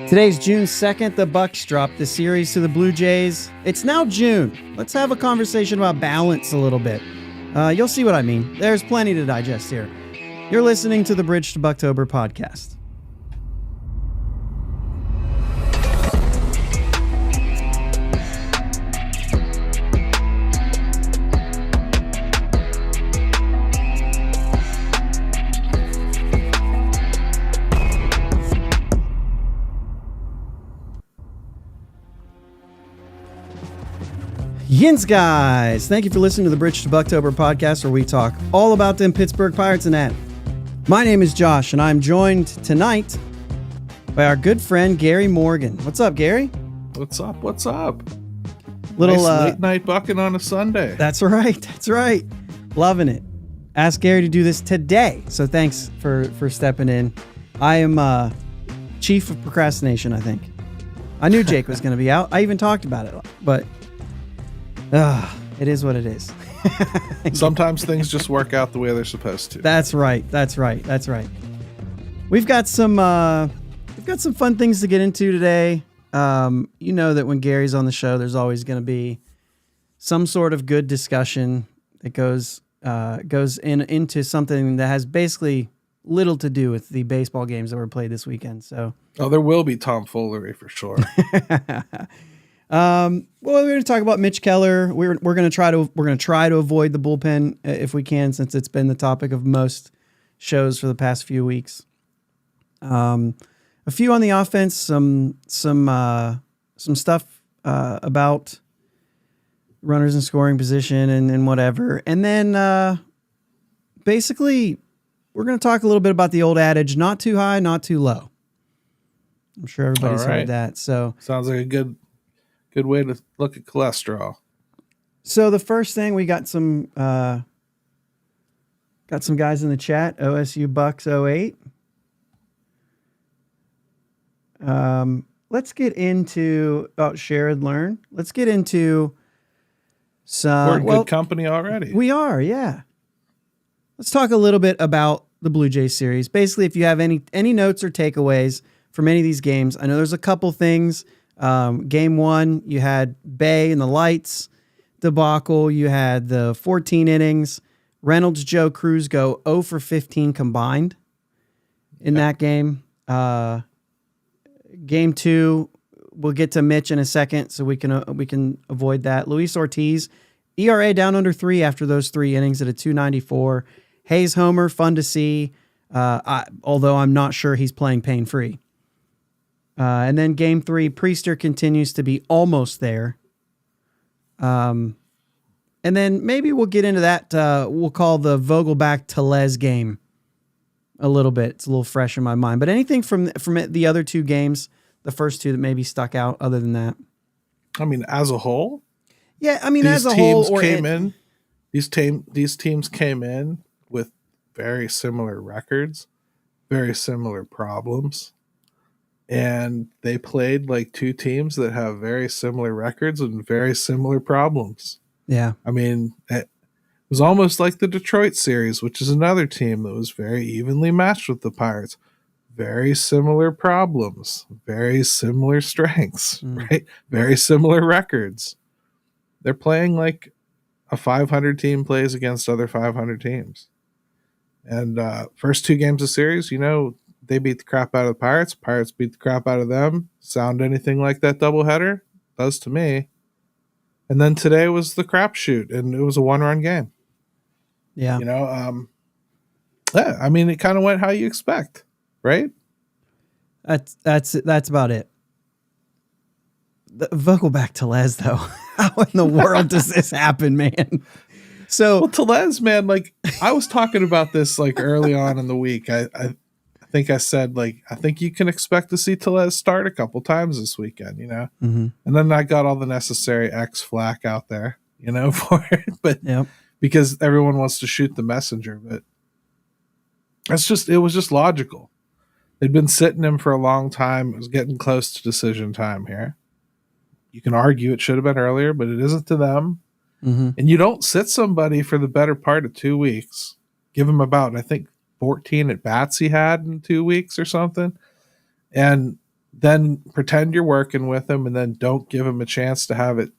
Today's June 2nd. The Bucs dropped the series to the Blue Jays. It's now June. Let's have a conversation about balance a little bit. You'll see what I mean. There's plenty to digest here. You're listening to the Bridge to Buctober podcast. Yins, guys. Thank you for listening to the Bridge to Buctober podcast, where we talk all about them Pittsburgh Pirates and that. My name is Josh, and I'm joined tonight by our good friend Gary Morgan. What's up, Gary? What's up? What's up? Little nice late night bucking on a Sunday. That's right. That's right. Loving it. Asked Gary to do this today, so thanks for stepping in. I am chief of procrastination, I think. I knew Jake was going to be out. I even talked about it, but it is what it is. Sometimes things just work out the way they're supposed to. That's right. We've got some fun things to get into today. You know that when Gary's on the show, there's always going to be some sort of good discussion that goes into something that has basically little to do with the baseball games that were played this weekend. So, there will be tomfoolery for sure. Well, we're going to talk about Mitch Keller. We're going to try to avoid the bullpen if we can, since it's been the topic of most shows for the past few weeks. A few on the offense, some stuff about runners in scoring position and whatever, and then basically we're going to talk a little bit about the old adage: not too high, not too low. I'm sure everybody's heard that. So sounds like a good way to look at cholesterol. So the first thing, we got some guys in the chat. OSU Bucs 08. Let's get into share and learn. Let's get into some. We're in good company already. We are, yeah. Let's talk a little bit about the Blue Jays series. Basically, if you have any notes or takeaways from any of these games, I know there's a couple things. Game one, you had Bay and the Lights debacle. You had the 14 innings. Reynolds, Joe, Cruz go 0 for 15 combined in that game. Game two, we'll get to Mitch in a second, so we can avoid that. Luis Ortiz, ERA down under 3 after those 3 innings at a 2.94. Hayes homer, fun to see, although I'm not sure he's playing pain-free. And then game 3, Priester continues to be almost there. And then maybe we'll get into that. We'll call the Vogelbach-Tellez game a little bit. It's a little fresh in my mind. But anything from the other 2 games, the first 2 that maybe stuck out other than that? I mean, as a whole? Yeah, I mean, as a whole. These teams came in with very similar records, very similar problems. And they played like 2 teams that have very similar records and very similar problems. Yeah. I mean, it was almost like the Detroit series, which is another team that was very evenly matched with the Pirates. Very similar problems, very similar strengths, right? Very similar records. They're playing like a 500 team plays against other 500 teams. And first 2 games of series, they beat the crap out of the Pirates. Pirates beat the crap out of them. Sound anything like that doubleheader? Does to me. And then today was the crapshoot, and it was a 1-run game. Yeah. I mean, it kind of went how you expect, right? That's about it. The Vogelbach-Tellez, though. How in the world does this happen, man? So, Tellez, man, I was talking about this early on in the week. I think I said, I think you can expect to see Tellez start a couple times this weekend, Mm-hmm. And then I got all the necessary X flack out there, for it. But yep. Because everyone wants to shoot the messenger, but it was just logical. They'd been sitting him for a long time. It was getting close to decision time here. You can argue it should have been earlier, but it isn't to them. Mm-hmm. And you don't sit somebody for the better part of 2 weeks. Give him about, I think, 14 at bats he had in 2 weeks or something. And then pretend you're working with him and then don't give him a chance to have it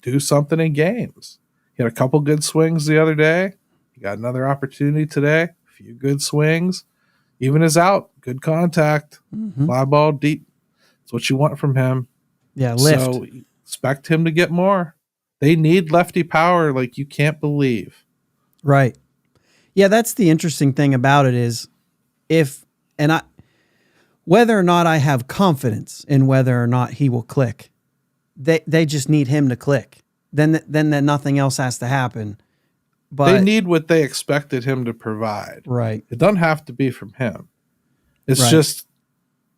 do something in games. He had a couple good swings the other day. He got another opportunity today. A few good swings. Even his out, good contact, fly ball deep. That's what you want from him. Yeah, lift. So expect him to get more. They need lefty power like you can't believe. Right. Yeah, that's the interesting thing about it is whether or not I have confidence in whether or not he will click, they just need him to click. Then nothing else has to happen. But they need what they expected him to provide. Right. It doesn't have to be from him. It's Right. just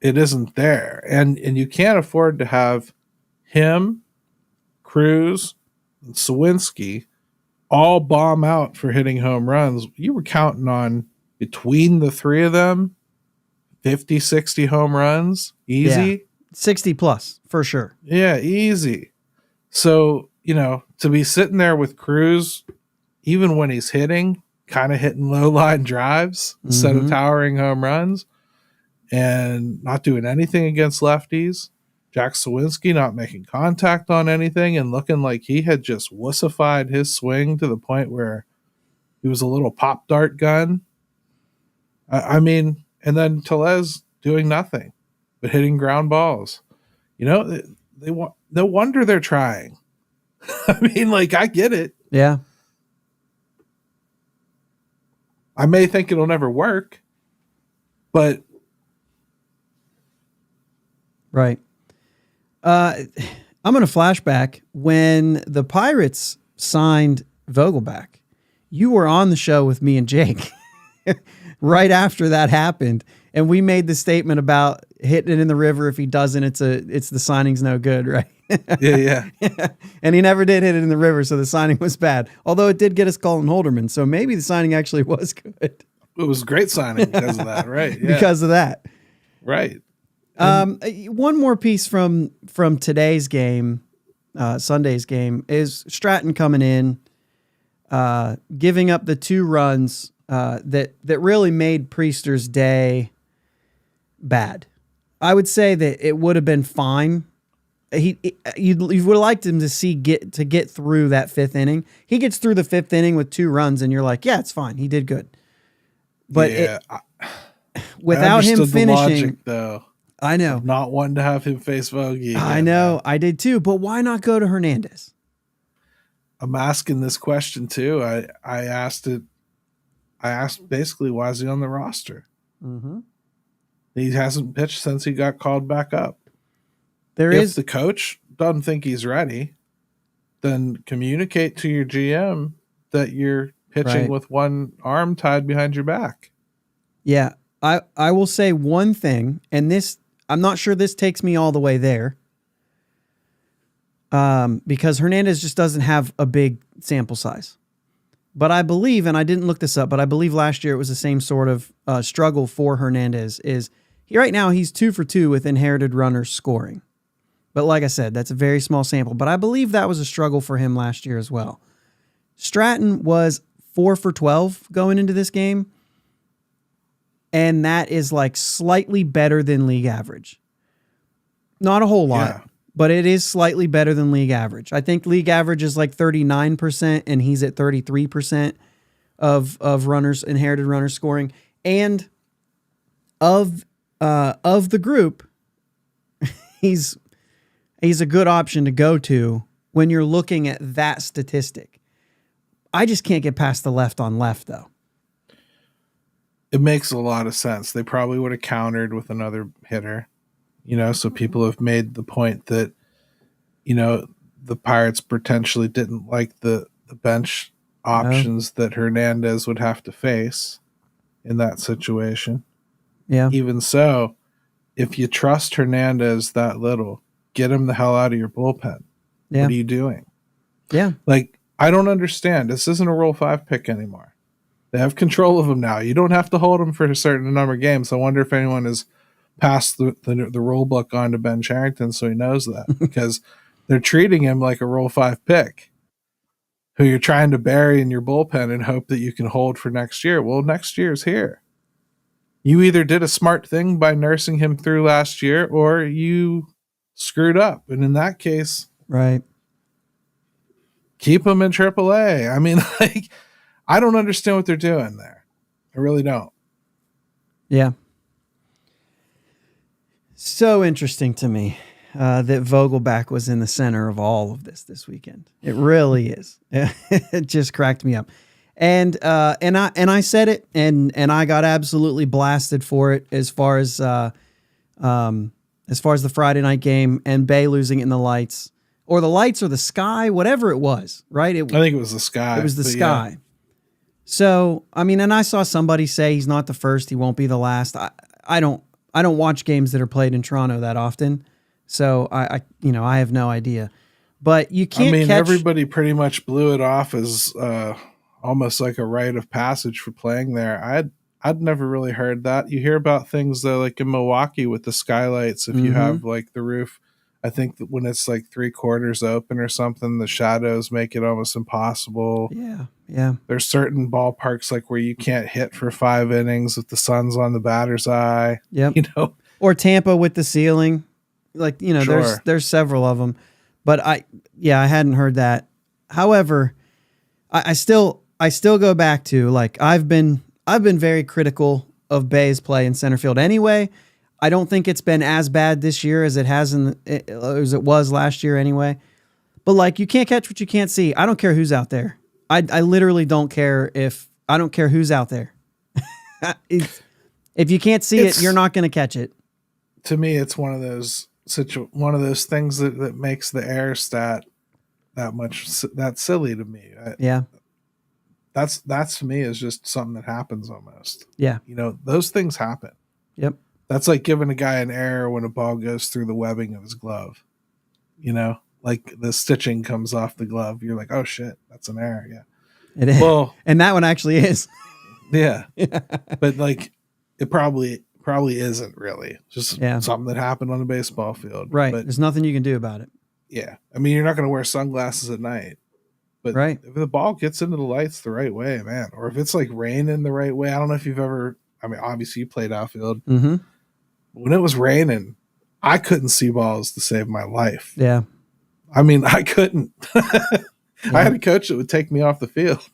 it isn't there. And you can't afford to have him, Cruz, and Sawinski all bomb out for hitting home runs. You were counting on between the three of them 50, 60 home runs. Easy. Yeah. 60 plus for sure. Yeah, easy. So, to be sitting there with Cruz, even when he's hitting, kind of hitting low line drives instead of towering home runs and not doing anything against lefties. Jack Sawinski not making contact on anything and looking like he had just wussified his swing to the point where he was a little pop dart gun. I mean, and then Tellez doing nothing but hitting ground balls. No wonder they're trying. I mean, I get it. Yeah. I may think it'll never work, but right. I'm going to flashback when the Pirates signed Vogelback. You were on the show with me and Jake right after that happened, and we made the statement about hitting it in the river. If he doesn't, it's the signing's no good, right? Yeah. And he never did hit it in the river, so the signing was bad. Although it did get us Colin Holderman, so maybe the signing actually was good. It was a great signing because of that, right? Yeah. Because of that, right. One more piece from today's game, Sunday's game, is Stratton coming in, giving up the 2 runs that really made Priester's day bad. I would say that it would have been fine. You would have liked him to get through that 5th inning. He gets through the 5th inning with 2 runs, and you're like, yeah, it's fine. He did good. But without him finishing, the logic, though. I know. Not wanting to have him face Vogie. I know. I did too. But why not go to Hernandez? I'm asking this question too. I asked basically, why is he on the roster? Mm-hmm. He hasn't pitched since he got called back up. If the coach doesn't think he's ready, then communicate to your GM that you're pitching with one arm tied behind your back. Yeah. I will say one thing, and this, I'm not sure this takes me all the way there. Because Hernandez just doesn't have a big sample size. But I believe, and I didn't look this up, but I believe last year it was the same sort of struggle for Hernandez. Right now he's 2 for 2 with inherited runners scoring. But like I said, that's a very small sample. But I believe that was a struggle for him last year as well. Stratton was 4 for 12 going into this game. And that is slightly better than league average. Not a whole lot, but it is slightly better than league average. I think league average is 39%, and he's at 33% of inherited runners scoring. And of the group, he's a good option to go to when you're looking at that statistic. I just can't get past the left on left, though. It makes a lot of sense. They probably would have countered with another hitter, so people have made the point that, the Pirates potentially didn't like the bench options that Hernandez would have to face in that situation. Yeah. Even so, if you trust Hernandez that little, get him the hell out of your bullpen. Yeah. What are you doing? Yeah. I don't understand. This isn't a Rule 5 pick anymore. They have control of him now. You don't have to hold him for a certain number of games. I wonder if anyone has passed the rule book on to Ben Cherington so he knows that, because they're treating him like a Rule 5 pick who you're trying to bury in your bullpen and hope that you can hold for next year. Well, next year's here. You either did a smart thing by nursing him through last year, or you screwed up. And in that case, Right. keep him in AAA. I mean, like, I don't understand what they're doing there. I really don't. Yeah. So interesting to me that Vogelback was in the center of all of this weekend. It really is. It just cracked me up. And I said it, and I got absolutely blasted for it as far as the Friday night game and Bay losing in the lights, or the lights or the sky, whatever it was, right? I think it was the sky. It was the sky. Yeah. So, I mean, and I saw somebody say he's not the first, he won't be the last. I don't watch games that are played in Toronto that often. So I have no idea. But you can't everybody pretty much blew it off as almost like a rite of passage for playing there. I'd never really heard that. You hear about things though, like in Milwaukee with the skylights, if you have like the roof, I think that when it's like 3/4 open or something, the shadows make it almost impossible. Yeah. Yeah. There's certain ballparks like where you can't hit for 5 innings if the sun's on the batter's eye. Yep. Or Tampa with the ceiling. Like, Sure. there's several of them. But I hadn't heard that. However, I still go back to, like, I've been very critical of Bay's play in center field anyway. I don't think it's been as bad this year as it was last year anyway. But, like, you can't catch what you can't see. I don't care who's out there. I literally don't care I don't care who's out there. If you can't see it, you're not going to catch it. To me, it's one of those things that makes the air stat that silly to me. Yeah. That's to me is just something that happens almost. Yeah. Those things happen. Yep. That's like giving a guy an error when a ball goes through the webbing of his glove. Like the stitching comes off the glove. You're like, oh shit, that's an error. Yeah. It is. Well, and that one actually is. Yeah. But like it probably isn't really. Just something that happened on a baseball field. Right. But there's nothing you can do about it. Yeah. I mean, you're not going to wear sunglasses at night. But if the ball gets into the lights the right way, man, or if it's like raining the right way, I don't know if you've ever, obviously you played outfield. Mm-hmm. When it was raining, I couldn't see balls to save my life. Yeah. I couldn't. I had a coach that would take me off the field.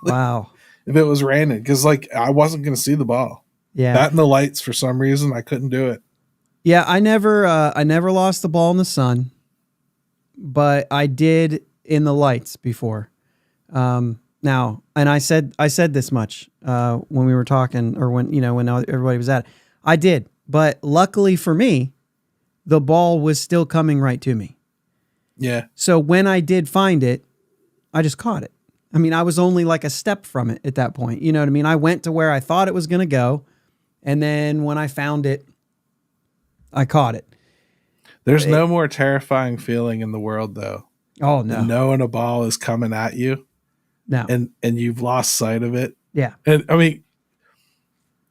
Wow. If it was raining, because like I wasn't going to see the ball. Yeah. That and the lights, for some reason, I couldn't do it. Yeah, I never lost the ball in the sun, but I did in the lights before. Now, and I said this much when we were talking, or when everybody was at it. I did, but luckily for me, the ball was still coming right to me. Yeah. So when I did find it, I just caught it. I was only like a step from it at that point. You know what I mean? I went to where I thought it was going to go, and then when I found it, I caught it. There's no more terrifying feeling in the world, though. Oh, no. Knowing a ball is coming at you. No. And you've lost sight of it. Yeah. And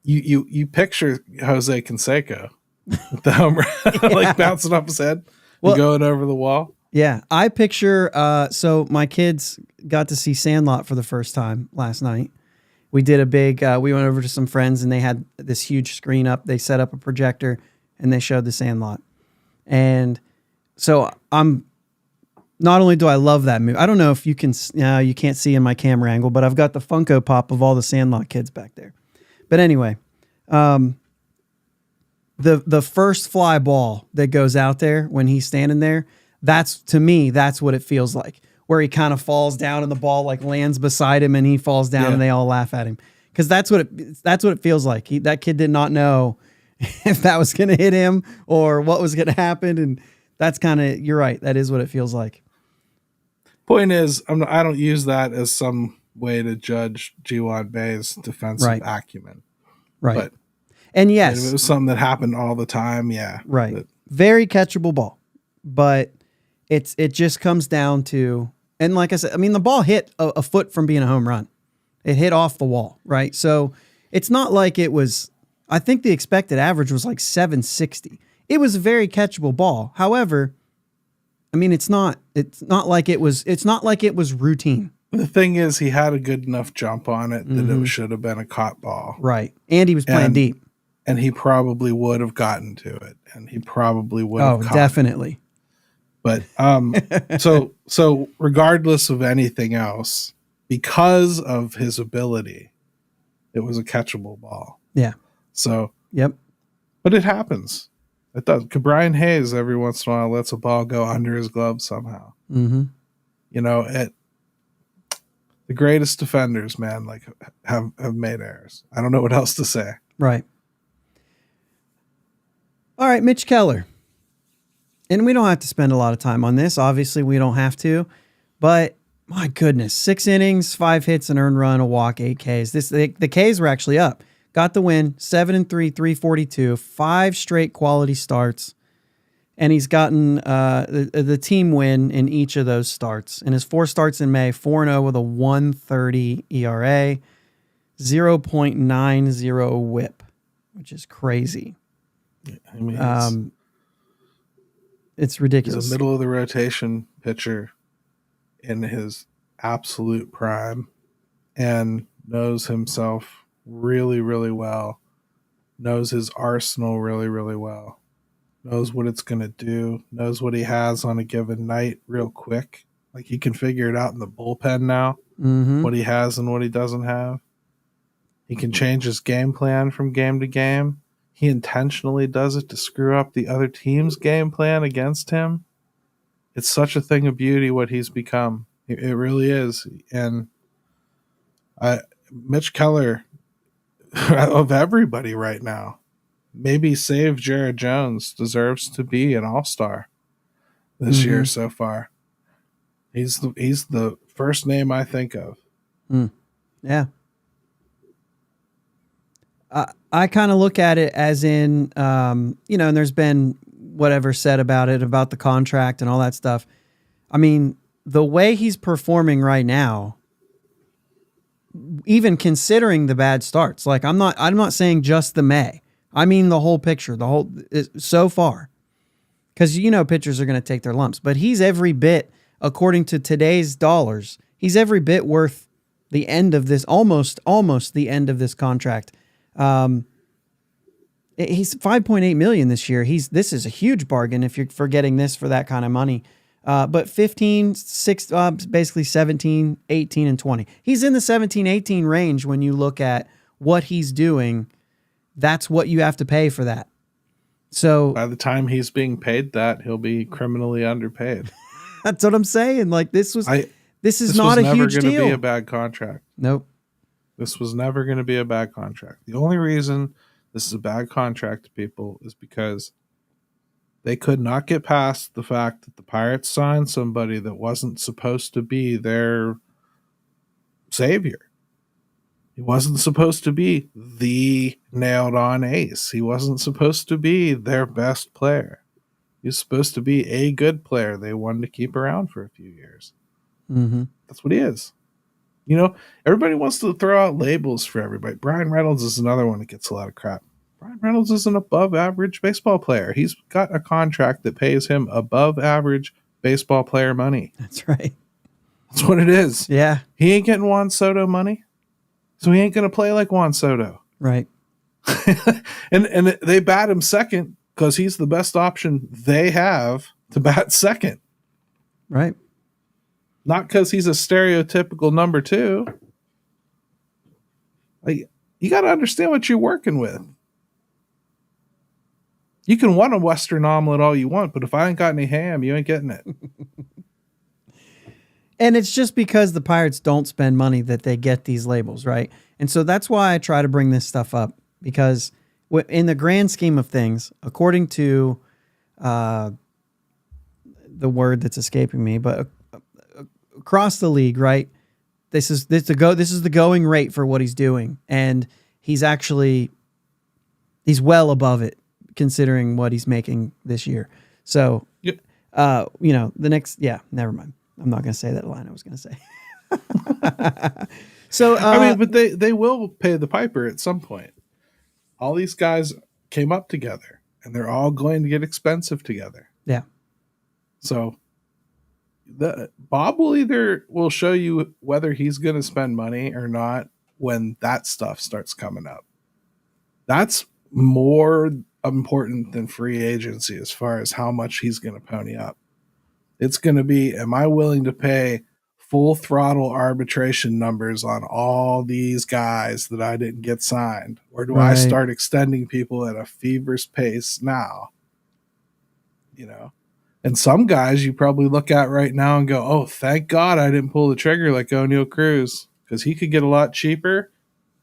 you picture Jose Canseco with the home run, like bouncing off his head and going over the wall. Yeah. I picture, so my kids got to see Sandlot for the first time last night. We did a big, we went over to some friends and they had this huge screen up. They set up a projector and they showed the Sandlot. And so not only do I love that movie, I don't know if you can, you can't see in my camera angle, but I've got the Funko Pop of all the Sandlot kids back there. But anyway, the first fly ball that goes out there when he's standing there, to me, that's what it feels like, where he kind of falls down and the ball like lands beside him and he falls down and they all laugh at him. Cause that's what it feels like. That kid did not know if that was going to hit him or what was going to happen. And that's you're right. That is what it feels like. Point is, I don't use that as some way to judge Ji-Hwan Bae's defensive acumen. Right. But and yes, if it was something that happened all the time. Yeah. Right. But very catchable ball, but it just comes down to, and like I said, the ball hit a foot from being a home run. It hit off the wall. Right. So it's not like it was, I think the expected average was like 760. It was a very catchable ball. However, it's not like it was routine. The thing is, he had a good enough jump on it that it should have been a caught ball. Right. And he was playing deep. and he probably would have gotten to it, and he probably would have caught definitely. It. But so regardless of anything else, because of his ability, it was a catchable ball. Yeah. So yep. But it happens. It does. Brian Hayes every once in a while lets a ball go under his glove somehow. Mm-hmm. You know, the greatest defenders, man, like have made errors. I don't know what else to say. Right. All right, Mitch Keller. And we don't have to spend a lot of time on this. Obviously, we don't have to. But my goodness, 6 innings, 5 hits, an earned run, a walk, 8 Ks. The Ks were actually up. Got the win, 7-3, 342, 5 straight quality starts. And he's gotten the team win in each of those starts. In his 4 starts in May, 4-0 with a 1.30 ERA, 0.90 whip, which is crazy. I mean, it's ridiculous. He's a middle of the rotation pitcher in his absolute prime and knows himself really, really well, knows his arsenal really, really well, knows what it's going to do, knows what he has on a given night real quick. Like he can figure it out in the bullpen now, what he has and what he doesn't have. He can change his game plan from game to game. He intentionally does it to screw up the other team's game plan against him. It's such a thing of beauty what he's become. It really is. And Mitch Keller, of everybody right now, maybe save Jared Jones, deserves to be an all-star this year so far. He's the first name I think of. Yeah. I kind of look at it as in, and there's been whatever said about it, about the contract and all that stuff. I mean, the way he's performing right now, even considering the bad starts, like I'm not saying just the May. I mean the whole picture, so far. Because pitchers are going to take their lumps, but he's every bit, according to today's dollars, he's every bit worth the end of this, almost the end of this contract. He's $5.8 million this year. This is a huge bargain if you're getting this for that kind of money. But 15, 6, basically 17, 18, and 20. He's in the 17, 18 range when you look at what he's doing. That's what you have to pay for that. So by the time he's being paid that, he'll be criminally underpaid. That's what I'm saying. Like this is not a huge deal. This was never going to be a bad contract. Nope. This was never going to be a bad contract. The only reason this is a bad contract to people is because they could not get past the fact that the Pirates signed somebody that wasn't supposed to be their savior. He wasn't supposed to be the nailed-on ace. He wasn't supposed to be their best player. He was supposed to be a good player they wanted to keep around for a few years. That's what he is. Everybody wants to throw out labels for everybody. Brian Reynolds is another one that gets a lot of crap. Brian Reynolds is an above-average baseball player. He's got a contract that pays him above-average baseball player money. That's right. That's what it is. Yeah. He ain't getting Juan Soto money, so he ain't going to play like Juan Soto. Right. and they bat him second because he's the best option they have to bat second. Right. Not because he's a stereotypical number 2. Like, you got to understand what you're working with. You can want a Western omelet all you want, but if I ain't got any ham, you ain't getting it. And it's just because the Pirates don't spend money that they get these labels, right? And so that's why I try to bring this stuff up, because in the grand scheme of things, according to the word that's escaping me, but across the league, right? This is the going rate for what he's doing, and he's well above it considering what he's making this year. So, yep. The next, never mind. I'm not going to say that line I was going to say. So, but they will pay the piper at some point. All these guys came up together, and they're all going to get expensive together. Yeah. So Bob will show you whether he's going to spend money or not when that stuff starts coming up. That's more important than free agency as far as how much he's going to pony up. It's going to be, am I willing to pay full throttle arbitration numbers on all these guys that I didn't get signed? Or do I start extending people at a feverish pace now? You know, and some guys you probably look at right now and go, oh, thank God I didn't pull the trigger like O'Neal Cruz, because he could get a lot cheaper,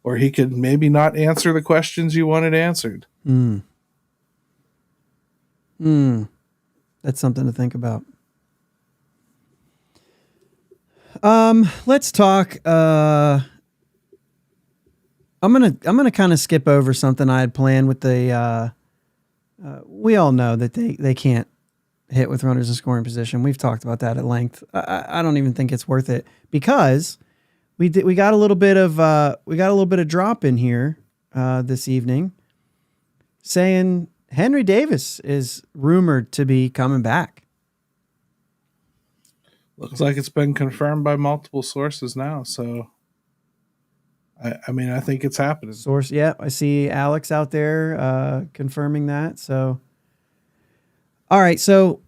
or he could maybe not answer the questions you wanted answered. That's something to think about. Let's talk. I'm gonna kind of skip over something I had planned with the. We all know that they can't hit with runners in scoring position. We've talked about that at length. I don't even think it's worth it, because we got a little bit of drop in here this evening, saying Henry Davis is rumored to be coming back. Looks like it's been confirmed by multiple sources now. So, I mean, I think it's happening. Source, yeah. I see Alex out there confirming that. So, all right. So,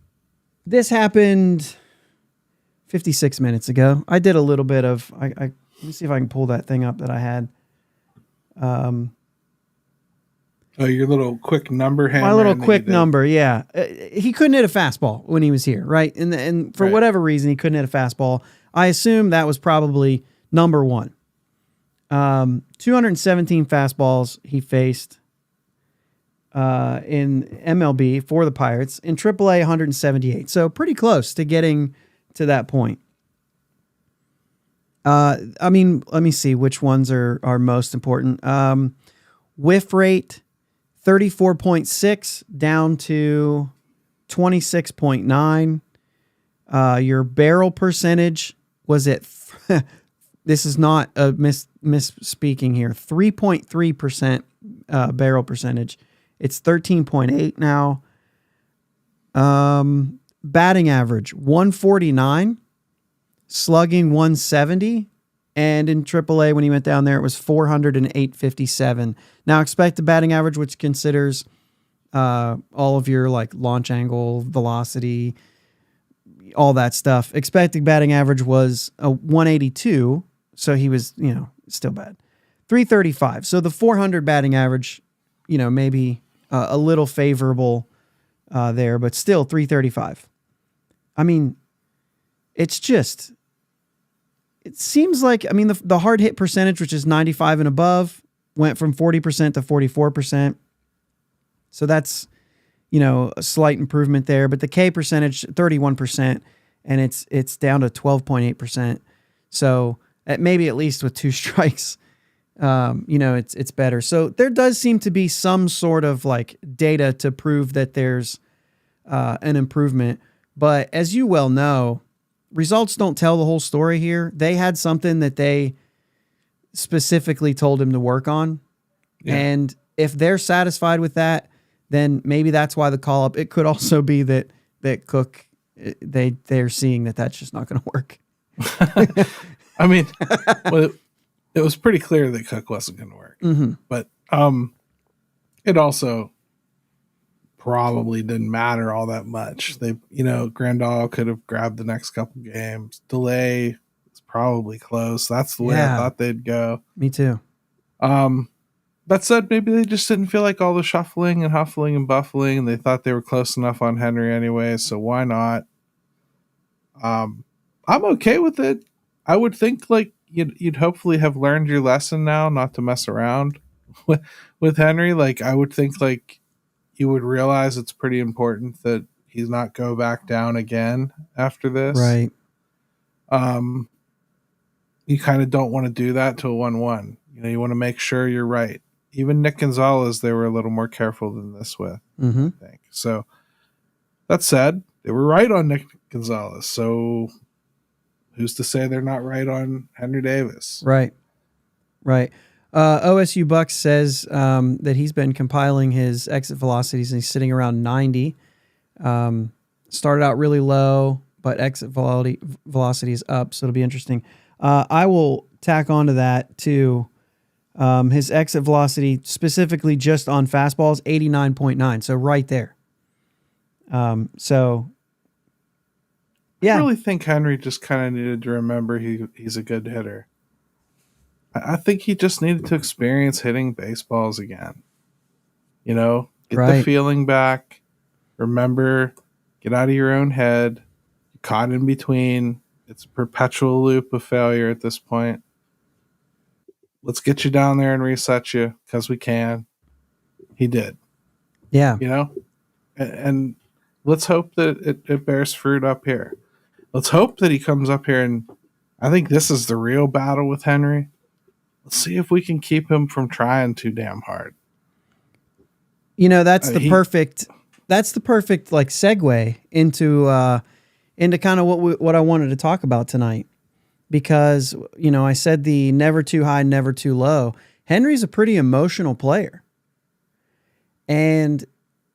this happened 56 minutes ago. I did a little bit of. Let me see if I can pull that thing up that I had. Oh, your little quick number hammer. My little quick number, yeah. He couldn't hit a fastball when he was here, right? And for whatever reason, he couldn't hit a fastball. I assume that was probably number one. 217 fastballs he faced in MLB for the Pirates. In AAA, 178. So pretty close to getting to that point. I mean, let me see which ones are most important. Whiff rate, 34.6 down to 26.9. Your barrel percentage was at, this is not a misspeaking here, 3.3% barrel percentage. It's 13.8 now. Batting average, 149. Slugging, 170. And in AAA, when he went down there, it was 408.57. Now, expected batting average, which considers all of your like launch angle, velocity, all that stuff. Expected batting average was a 182, so he was, still bad. 335. So the 400 batting average, maybe a little favorable there, but still 335. I mean, it's just. It seems like, the hard hit percentage, which is 95 and above, went from 40% to 44%. So that's, a slight improvement there. But the K percentage, 31%, and it's down to 12.8%. So maybe at least with two strikes, it's better. So there does seem to be some sort of like data to prove that there's an improvement. But as you well know, results don't tell the whole story here. They had something that they specifically told him to work on. Yeah. And if they're satisfied with that, then maybe that's why the call up. It could also be that Cook, they're seeing that that's just not going to work. Well, it was pretty clear that Cook wasn't going to work. Mm-hmm. But it also probably didn't matter all that much. They, Grandal could have grabbed the next couple games. Delay is probably close. That's the way I thought they'd go. Me too. That said, maybe they just didn't feel like all the shuffling and huffling and buffling, and they thought they were close enough on Henry anyway, so why not? I'm okay with it. I would think like you'd hopefully have learned your lesson now, not to mess around with Henry. Like I would think like you would realize it's pretty important that he's not go back down again after this. Right. You kind of don't want to do that to a 1-1. You want to make sure you're right. Even Nick Gonzalez, they were a little more careful than this with, I think. So that said, they were right on Nick Gonzalez. So who's to say they're not right on Henry Davis? Right. OSU Bucs says that he's been compiling his exit velocities and he's sitting around 90. Started out really low, but exit velocity is up, so it'll be interesting. I will tack onto that too. His exit velocity, specifically just on fastballs, 89.9. So right there. So yeah, I really think Henry just kind of needed to remember he's a good hitter. I think he just needed to experience hitting baseballs again. Get the right. feeling back. Remember, get out of your own head. You're caught in between. It's a perpetual loop of failure at this point. Let's get you down there and reset you because we can. He did, Yeah. and let's hope that it bears fruit up here. Let's hope that he comes up here, and I think this is the real battle with Henry. Let's see if we can keep him from trying too damn hard. That's the He perfect like segue into kind of what I wanted to talk about tonight, because I said the never too high, never too low. Henry's a pretty emotional player, and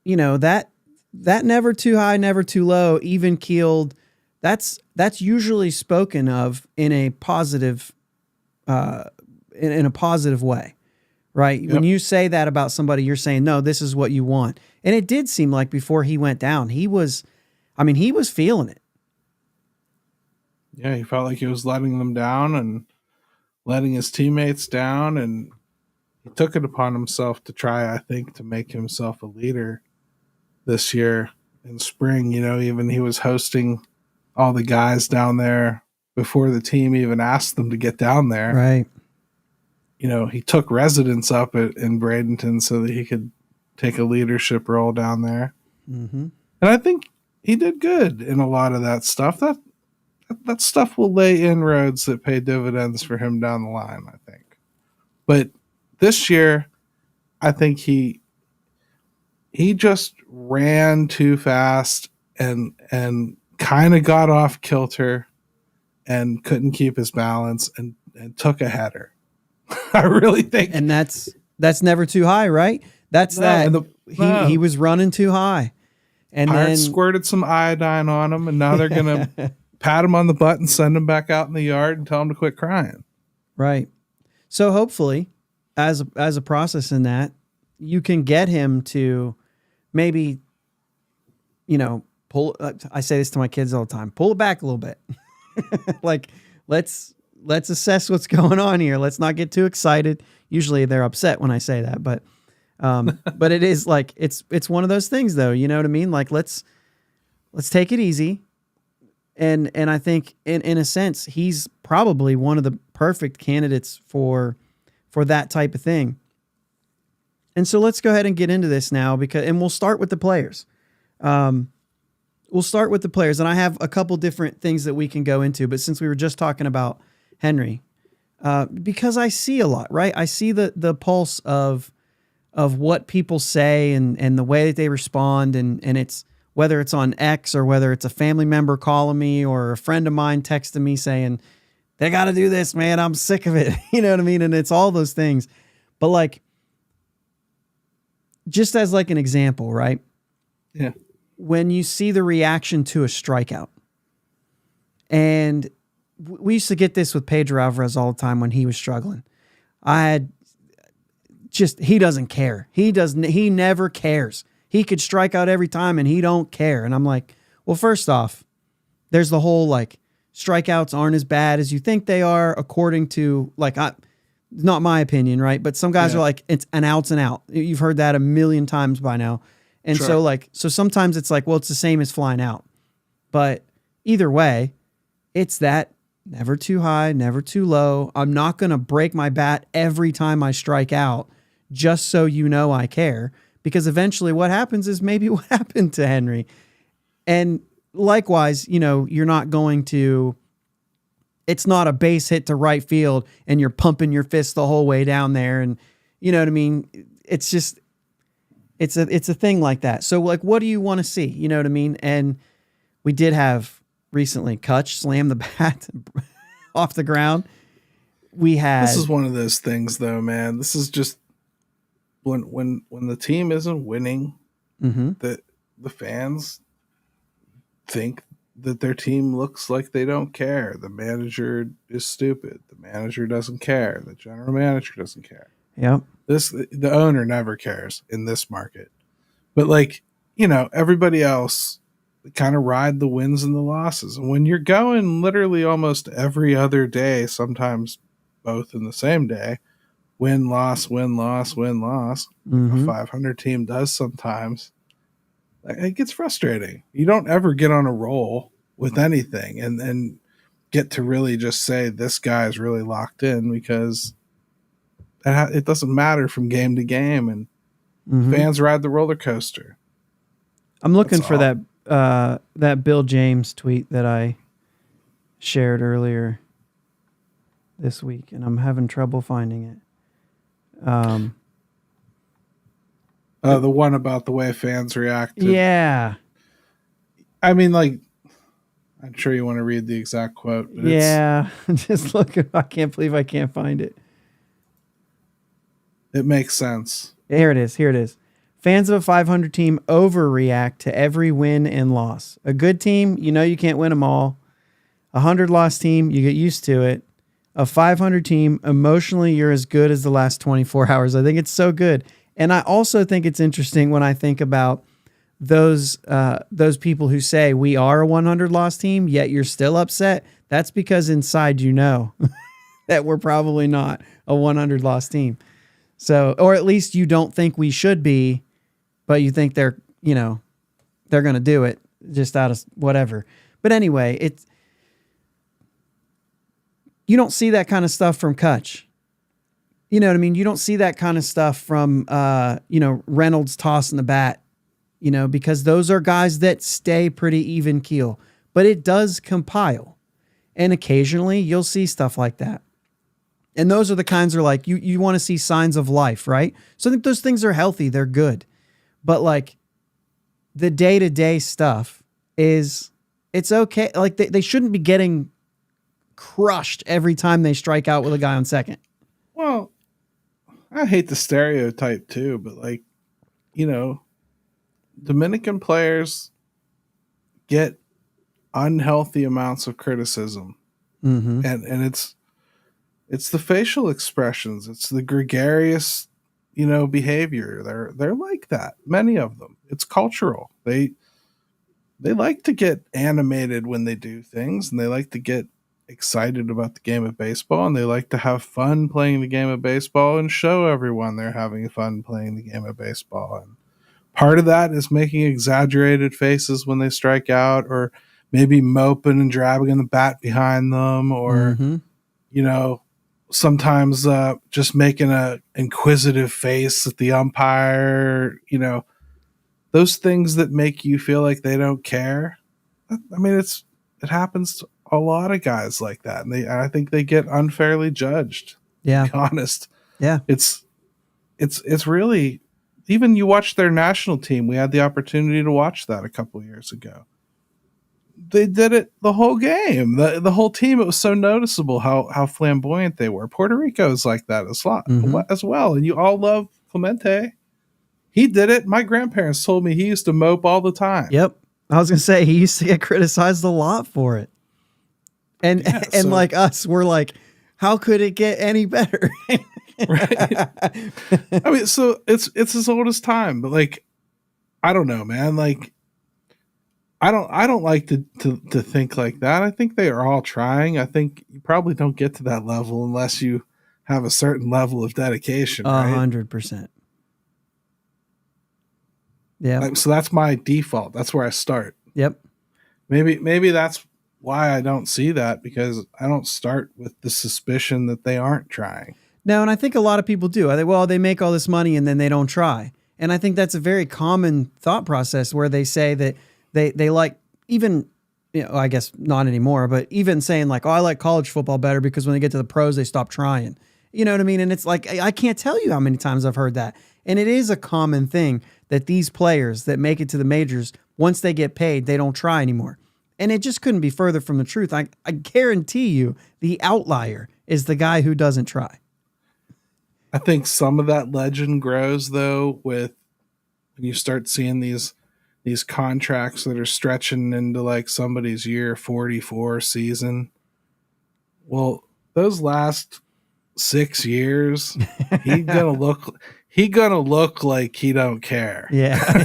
that never too high, never too low, even keeled. That's usually spoken of in a positive in a positive way, right? Yep. When you say that about somebody, you're saying, no, this is what you want. And it did seem like before he went down, he was feeling it. Yeah, he felt like he was letting them down and letting his teammates down, and he took it upon himself to try, I think, to make himself a leader this year in spring. Even he was hosting all the guys down there before the team even asked them to get down there. Right. He took residence up in Bradenton so that he could take a leadership role down there. Mm-hmm. And I think he did good in a lot of that stuff. That stuff will lay inroads that pay dividends for him down the line, I think. But this year, I think he just ran too fast and kind of got off kilter and couldn't keep his balance and took a header. I really think. And that's never too high, right? He was running too high. And Pirates then squirted some iodine on him, and now they're going to pat him on the butt and send him back out in the yard and tell him to quit crying. Right. So hopefully, as a process in that, you can get him to maybe, pull. I say this to my kids all the time: pull it back a little bit. Like, let's assess what's going on here. Let's not get too excited. Usually they're upset when I say that, but it is like it's one of those things, though. You know what I mean? Like, let's take it easy. And I think in a sense, he's probably one of the perfect candidates for that type of thing. And so let's go ahead and get into this now, and we'll start with the players. We'll start with the players, and I have a couple different things that we can go into. But since we were just talking about Henry, because I see a lot, right? I see the pulse of what people say and the way that they respond, and it's whether it's on X or whether it's a family member calling me or a friend of mine texting me saying, they got to do this, man. I'm sick of it. You know what I mean? And it's all those things. But like, just as like an example, right? Yeah. When you see the reaction to a strikeout, and we used to get this with Pedro Alvarez all the time when he was struggling. He doesn't care. He never cares. He could strike out every time and he don't care. And I'm like, well, first off, there's the whole like strikeouts aren't as bad as you think they are, according to not my opinion, right? But some guys are like, it's an out's an out. You've heard that a million times by now. And so sometimes it's like, well, it's the same as flying out. But either way, it's that never too high, never too low. I'm not going to break my bat every time I strike out just so I care. Because eventually what happens is maybe what happened to Henry. And likewise, you're not going to, it's not a base hit to right field and you're pumping your fist the whole way down there. And you know what I mean? It's just, it's a thing like that. So like, what do you want to see? You know what I mean? And we did have recently Kutch slam the bat off the ground. This is one of those things though, man. This is just, when the team isn't winning, mm-hmm. the fans think that their team looks like they don't care. The manager is stupid. The manager doesn't care. The general manager doesn't care. Yep. The owner never cares in this market. But like, everybody else kind of ride the wins and the losses. And when you're going literally almost every other day, sometimes both in the same day, win, loss, win, loss, win, loss, like a 500 team does sometimes, it gets frustrating. You don't ever get on a roll with anything and get to really just say this guy is really locked in, because it doesn't matter from game to game, and fans ride the roller coaster. I'm looking for that Bill James tweet that I shared earlier this week, and I'm having trouble finding it. The one about the way fans react. Yeah. I mean, like, I'm sure you want to read the exact quote. But yeah. Just looking. I can't believe I can't find it. It makes sense. Here it is. Fans of a 500 team overreact to every win and loss. A good team, you can't win them all. A 100-loss team, you get used to it. A 500 team, emotionally, you're as good as the last 24 hours. I think it's so good. And I also think it's interesting when I think about those people who say we are a 100-loss team, yet you're still upset. That's because inside that we're probably not a 100-loss team. So, or at least you don't think we should be, but you think they're going to do it just out of whatever. But anyway, you don't see that kind of stuff from Kutch. You know what I mean? You don't see that kind of stuff from, Reynolds tossing the bat, because those are guys that stay pretty even keel, but it does compile. And occasionally you'll see stuff like that. And those are the kinds are like, you want to see signs of life, right? So I think those things are healthy. They're good. But like the day-to-day stuff it's okay. Like they shouldn't be getting crushed every time they strike out with a guy on second. Well, I hate the stereotype too, but like, Dominican players get unhealthy amounts of criticism. And it's the facial expressions. It's the gregarious, behavior. They're like that. Many of them. It's cultural. They like to get animated when they do things, and they like to get excited about the game of baseball, and they like to have fun playing the game of baseball and show everyone they're having fun playing the game of baseball. And part of that is making exaggerated faces when they strike out, or maybe moping and dragging the bat behind them, or, sometimes just making a inquisitive face at the umpire, those things that make you feel like they don't care. I mean, it happens to a lot of guys like that, and I think they get unfairly judged. Yeah, to be honest. Yeah, it's really, even you watch their national team. We had the opportunity to watch that a couple years ago. They did it the whole game, the whole team. It was so noticeable how flamboyant they were. Puerto Rico is like that as well, and you all love Clemente. He did it. My grandparents told me he used to mope all the time. Yep, I was gonna say he used to get criticized a lot for it, and like us, we're like, how could it get any better? Right. I mean, so it's as old as time, but like, I don't know, man. Like, I don't like to think like that. I think they are all trying. I think you probably don't get to that level unless you have a certain level of dedication. 100%. Yeah. So that's my default. That's where I start. Yep. Maybe that's why I don't see that, because I don't start with the suspicion that they aren't trying. No, and I think a lot of people do. They make all this money and then they don't try. And I think that's a very common thought process where they say that they like, even, I guess not anymore, but even saying like, oh, I like college football better because when they get to the pros, they stop trying. You know what I mean? And it's like, I can't tell you how many times I've heard that. And it is a common thing that these players that make it to the majors, once they get paid, they don't try anymore. And it just couldn't be further from the truth. I guarantee you the outlier is the guy who doesn't try. I think some of that legend grows, though, with when you start seeing these these contracts that are stretching into like somebody's year 44 season. Well, those last 6 years, he gonna look like he don't care. Yeah.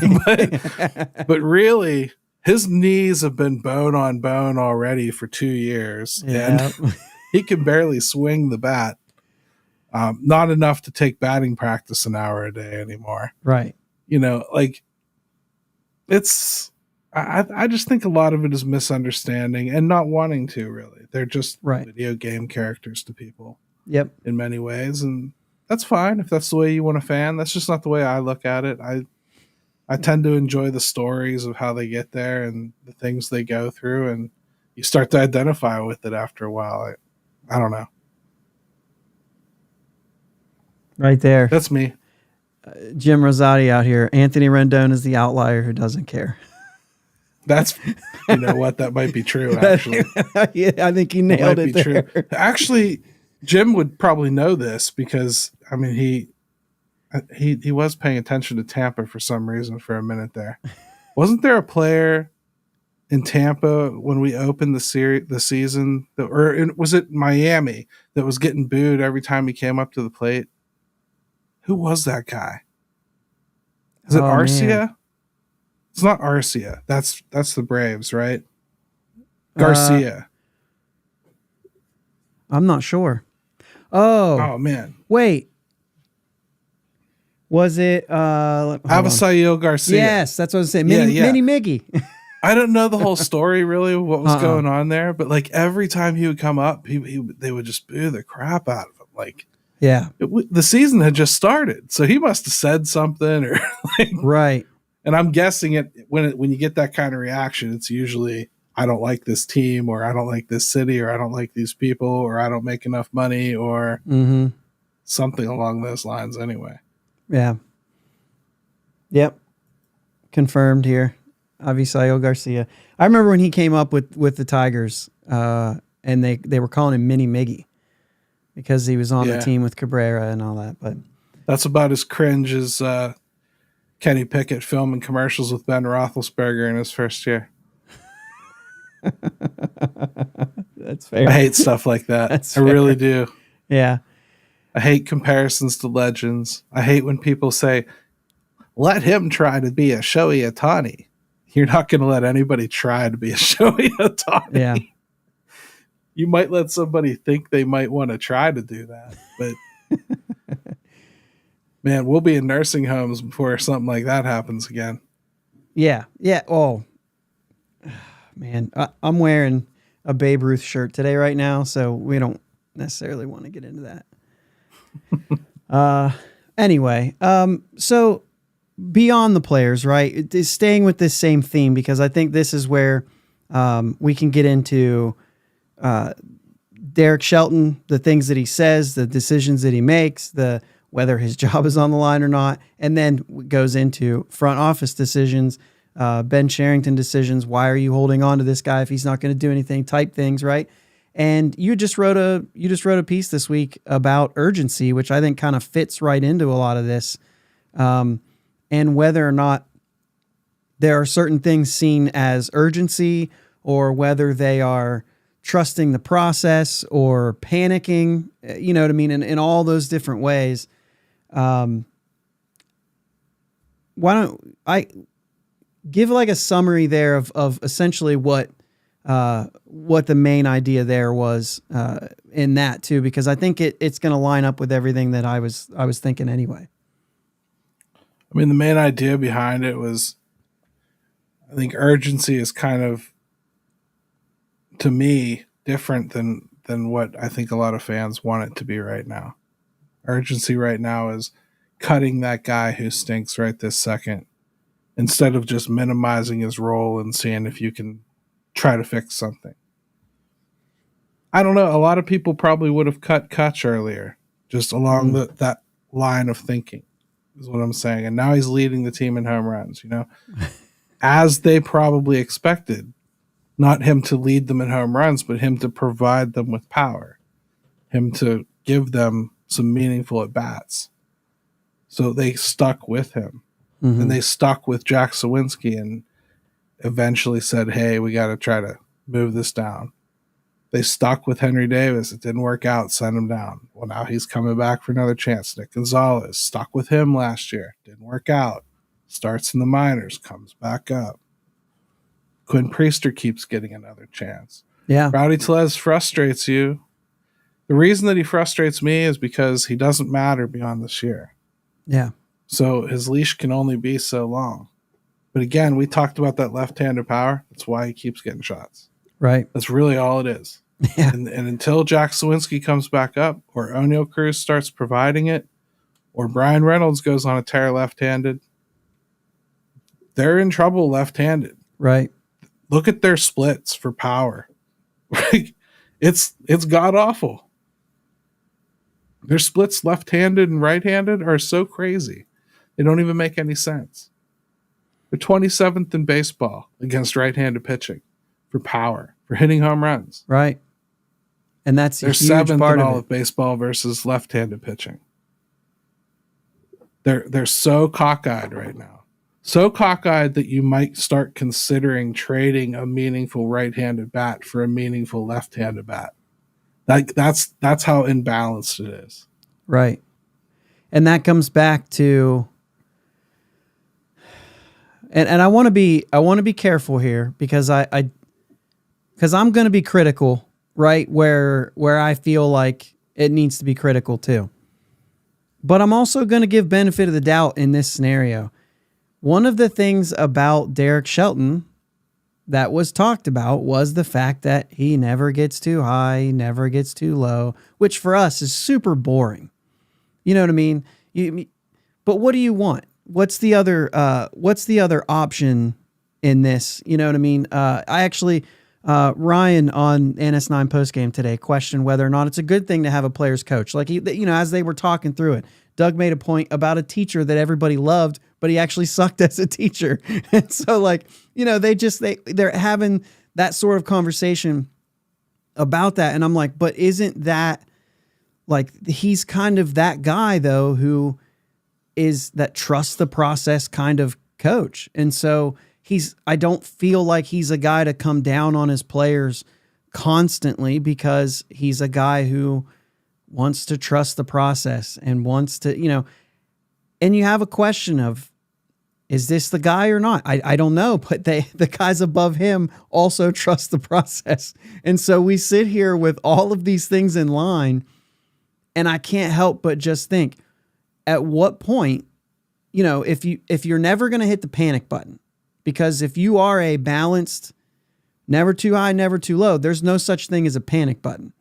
but really, his knees have been bone on bone already for 2 years, Yeah. and he can barely swing the bat. Not enough to take batting practice an hour a day anymore. Right. Like it's. I just think a lot of it is misunderstanding and not wanting to really. They're just Right. video game characters to people. Yep. In many ways, and that's fine if that's the way you want to fan. That's just not the way I look at it. I tend to enjoy the stories of how they get there and the things they go through, and you start to identify with it after a while. I don't know. Right there. That's me. Jim Rosati out here. Anthony Rendon is the outlier who doesn't care. That's, what, that might be true, actually. Yeah, I think he nailed it there. True. Actually, Jim would probably know this because, I mean, he was paying attention to Tampa for some reason for a minute there. Wasn't there a player in Tampa when we opened the season, was it Miami that was getting booed every time he came up to the plate? Who was that guy? Is it Arcia? Man. It's not Arcia. That's the Braves, right? Garcia. I'm not sure. Oh man. Wait. Was it Avisail Garcia? Yes, that's what I was saying. Mini Miggy. I don't know the whole story really, what was going on there, but like every time he would come up, they would just boo the crap out of him. Like, yeah, the season had just started, so he must have said something or like, right. And I'm guessing when you get that kind of reaction, it's usually I don't like this team, or I don't like this city, or I don't like these people, or I don't make enough money, or something along those lines. Anyway. Yeah. Yep. Confirmed here. Avisail Garcia. I remember when he came up with the Tigers, and they were calling him Mini Miggy because he was on the team with Cabrera and all that. But that's about as cringe as Kenny Pickett filming commercials with Ben Roethlisberger in his first year. That's fair. I hate stuff like that. I really do. Yeah. I hate comparisons to legends. I hate when people say, let him try to be a Shohei Ohtani. You're not going to let anybody try to be a Shohei Ohtani. Yeah. You might let somebody think they might want to try to do that, but man, we'll be in nursing homes before something like that happens again. Yeah. Yeah. Oh, man. I'm wearing a Babe Ruth shirt today right now, so we don't necessarily want to get into that. Anyway, so beyond the players, right? It is staying with this same theme because I think this is where we can get into Derek Shelton, the things that he says, the decisions that he makes, whether his job is on the line or not, and then goes into front office decisions, Ben Sherrington decisions. Why are you holding on to this guy if he's not going to do anything? Type things, right? And you just wrote a piece this week about urgency, which I think kind of fits right into a lot of this, and whether or not there are certain things seen as urgency or whether they are trusting the process or panicking, you know what I mean? In all those different ways. Why don't I give like a summary there of essentially what the main idea there was in that too, because I think it's going to line up with everything that I was thinking anyway. I mean, the main idea behind it was, I think urgency is kind of, to me, different than what I think a lot of fans want it to be right now. Urgency right now is cutting that guy who stinks right this second, instead of just minimizing his role and seeing if you can try to fix something. I don't know. A lot of people probably would have cut Kutch earlier, just along that line of thinking, is what I'm saying. And now he's leading the team in home runs, as they probably expected. Not him to lead them in home runs, but him to provide them with power, him to give them some meaningful at-bats. So they stuck with him. And they stuck with Jack Sawinski and eventually said, hey, we got to try to move this down. They stuck with Henry Davis. It didn't work out. Send him down. Well, now he's coming back for another chance. Nick Gonzalez stuck with him last year. Didn't work out. Starts in the minors. Comes back up. Quinn Priester keeps getting another chance. Yeah. Rowdy Tellez frustrates you. The reason that he frustrates me is because he doesn't matter beyond this year. Yeah. So his leash can only be so long. But again, we talked about that left-handed power. That's why he keeps getting shots. Right. That's really all it is. Yeah. And until Jack Sawinski comes back up, or Oneil Cruz starts providing it, or Brian Reynolds goes on a tear left-handed, they're in trouble left-handed. Right. Look at their splits for power. It's god-awful. Their splits left-handed and right-handed are so crazy. They don't even make any sense. They're 27th in baseball against right-handed pitching for power, for hitting home runs. Right. And that's They're a huge 7th part in of all it. of baseball versus left-handed pitching. They're so cockeyed right now. So cockeyed that you might start considering trading a meaningful right-handed bat for a meaningful left-handed bat. That's how imbalanced it is. Right. And that comes back to and I want to be careful here because I'm going to be critical, right? Where I feel like it needs to be critical too. But I'm also going to give benefit of the doubt in this scenario. One of the things about Derek Shelton that was talked about was the fact that he never gets too high, never gets too low, which for us is super boring. You know what I mean? But what do you want? What's the other option in this? You know what I mean? I actually, Ryan on NS9 postgame today questioned whether or not it's a good thing to have a player's coach. Like, as they were talking through it, Doug made a point about a teacher that everybody loved, but he actually sucked as a teacher. And so they're having that sort of conversation about that. And I'm like, but isn't that like, he's kind of that guy though, who is that trust the process kind of coach. And so I don't feel like he's a guy to come down on his players constantly because he's a guy who wants to trust the process and wants to, and you have a question of, is this the guy or not? I don't know, but the guys above him also trust the process. And so we sit here with all of these things in line, and I can't help but just think, at what point, if you're never going to hit the panic button, because if you are a balanced, never too high, never too low, there's no such thing as a panic button.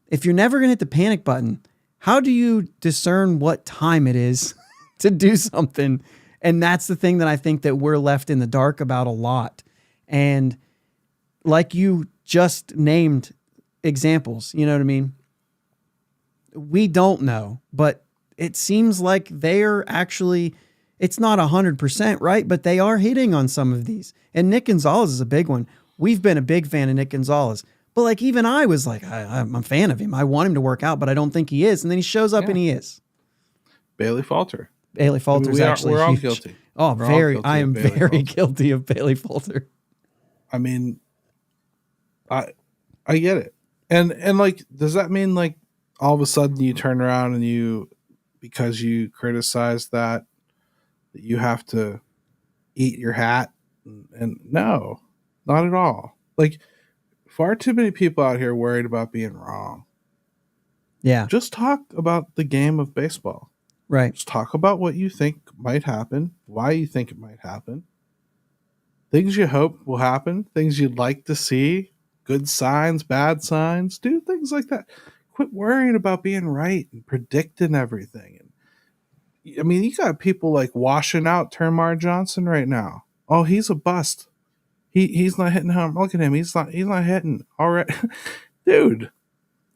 If you're never going to hit the panic button, how do you discern what time it is to do something? And that's the thing that I think that we're left in the dark about a lot. And like you just named examples, you know what I mean? We don't know, but it seems like they're actually, it's not 100%, right? But they are hitting on some of these. And Nick Gonzalez is a big one. We've been a big fan of Nick Gonzalez. But like, even I was like, I'm a fan of him. I want him to work out, but I don't think he is. And then he shows up and he is. Bailey Falter. Bailey Falter's actually we're all huge. guilty. Oh, I am very guilty of Bailey Falter. I mean, I get it. And like, does that mean like all of a sudden you turn around and because you criticize that you have to eat your hat? And no, not at all. Like, far too many people out here worried about being wrong. Yeah. Just talk about the game of baseball. Right. Just talk about what you think might happen, why you think it might happen, things you hope will happen, things you'd like to see, good signs, bad signs. Do things like that. Quit worrying about being right and predicting everything. And I mean, you got people like washing out Termar Johnson right now. Oh, he's a bust. He's not hitting home. Look at him. He's not hitting. All right. Dude,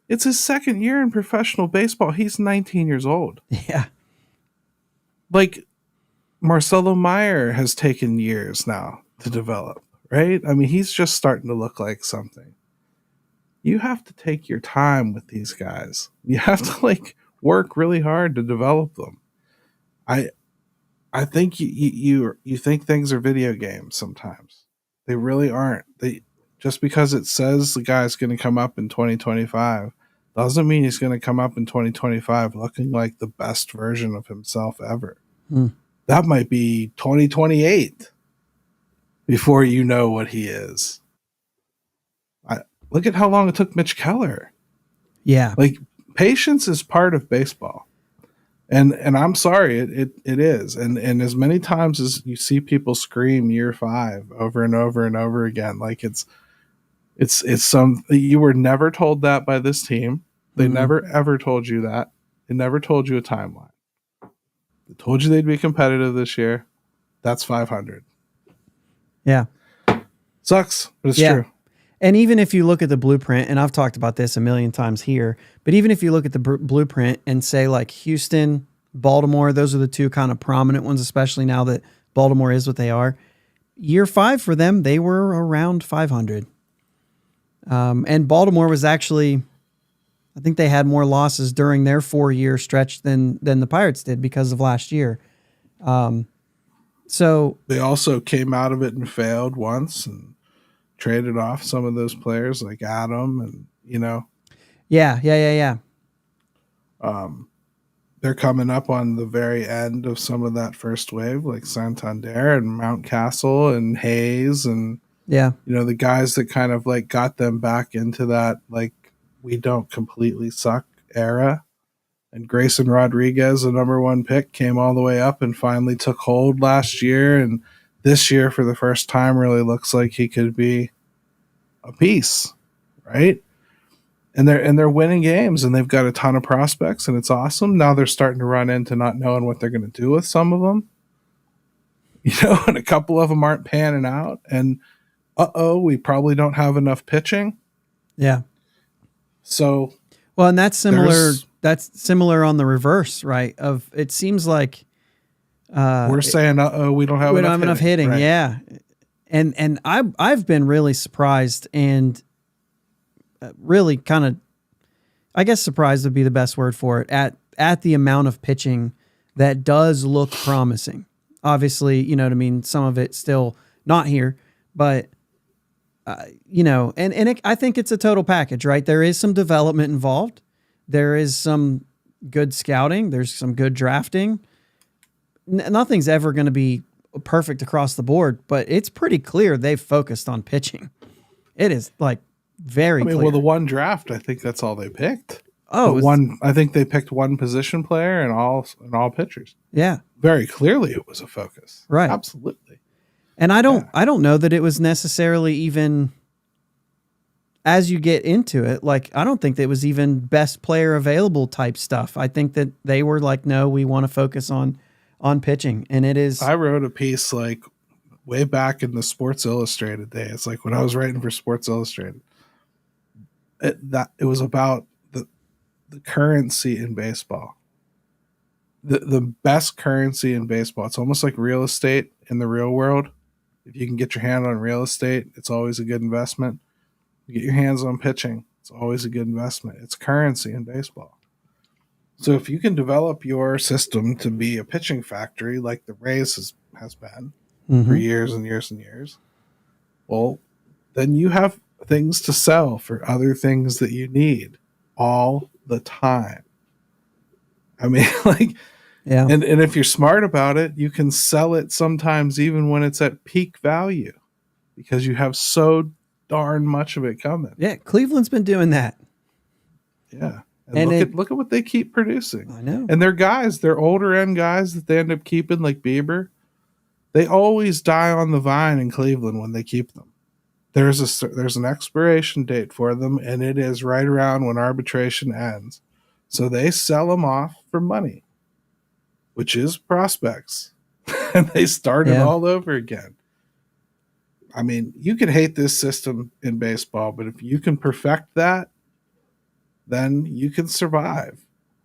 it's his second year in professional baseball. He's 19 years old. Yeah. Like, Marcelo Meyer has taken years now to develop, right? I mean, he's just starting to look like something. You have to take your time with these guys. You have to like work really hard to develop them. I think you think things are video games sometimes. They really aren't. They just because it says the guy's going to come up in 2025 doesn't mean he's going to come up in 2025 looking like the best version of himself ever. Hmm. That might be 2028 before you know what he is. Look at how long it took Mitch Keller. Yeah. Like, patience is part of baseball. And I'm sorry, it is. And as many times as you see people scream year 5 over and over and over again, like it's some, you were never told that by this team. They never ever told you that. They never told you a timeline. They told you they'd be competitive this year. That's 500. Yeah. Sucks, but it's Yeah. true. And even if you look at the blueprint, and I've talked about this a million times here, but even if you look at the blueprint and say like Houston, Baltimore, those are the two kind of prominent ones, especially now that Baltimore is what they are. Year 5 for them, they were around 500. And Baltimore was actually, I think they had more losses during their 4-year stretch than the Pirates did because of last year. So they also came out of it and failed once and traded off some of those players like Adam and, Yeah. They're coming up on the very end of some of that first wave, like Santander and Mountcastle and Hayes and, Yeah. the guys that kind of like got them back into that, like, we don't completely suck era. And Grayson Rodriguez, the number 1 pick, came all the way up and finally took hold last year. And this year, for the first time, really looks like he could be a piece, right? And they're winning games, and they've got a ton of prospects, and it's awesome. Now they're starting to run into not knowing what they're going to do with some of them, and a couple of them aren't panning out. And we probably don't have enough pitching. Yeah. So, well, and that's similar. That's similar on the reverse, right? Of it seems like we're saying, we don't have enough hitting. Right. Yeah, and I've been really surprised and really kind of, I guess surprised would be the best word for it, at the amount of pitching that does look promising. Obviously, you know what I mean? Some of it still not here, but I think it's a total package, right? There is some development involved. There is some good scouting. There's some good drafting. Nothing's ever going to be perfect across the board, but it's pretty clear they've focused on pitching. It is like very clear. Well, the one draft, I think that's all they picked. Oh, I think they picked one position player and all pitchers. Yeah. Very clearly it was a focus. Right. Absolutely. And I don't know that it was necessarily even, as you get into it, like, I don't think that it was even best player available type stuff. I think that they were like, no, we want to focus on pitching. And it is. I wrote a piece like way back in the Sports Illustrated days, like when I was writing for Sports Illustrated. It was about the currency in baseball. The best currency in baseball. It's almost like real estate in the real world. If you can get your hand on real estate, it's always a good investment. You get your hands on pitching, it's always a good investment. It's currency in baseball. So if you can develop your system to be a pitching factory like the Rays has been for years and years and years, well, then you have things to sell for other things that you need all the time. I mean, like, Yeah. And if you're smart about it, you can sell it sometimes even when it's at peak value because you have so darn much of it coming. Yeah, Cleveland's been doing that. Yeah. And look at what they keep producing. I know. And they're older end guys that they end up keeping, like Bieber. They always die on the vine in Cleveland when they keep them. There's an expiration date for them, and it is right around when arbitration ends. So they sell them off for money, which is prospects. And they start it all over again. I mean, you can hate this system in baseball, but if you can perfect that, then you can survive.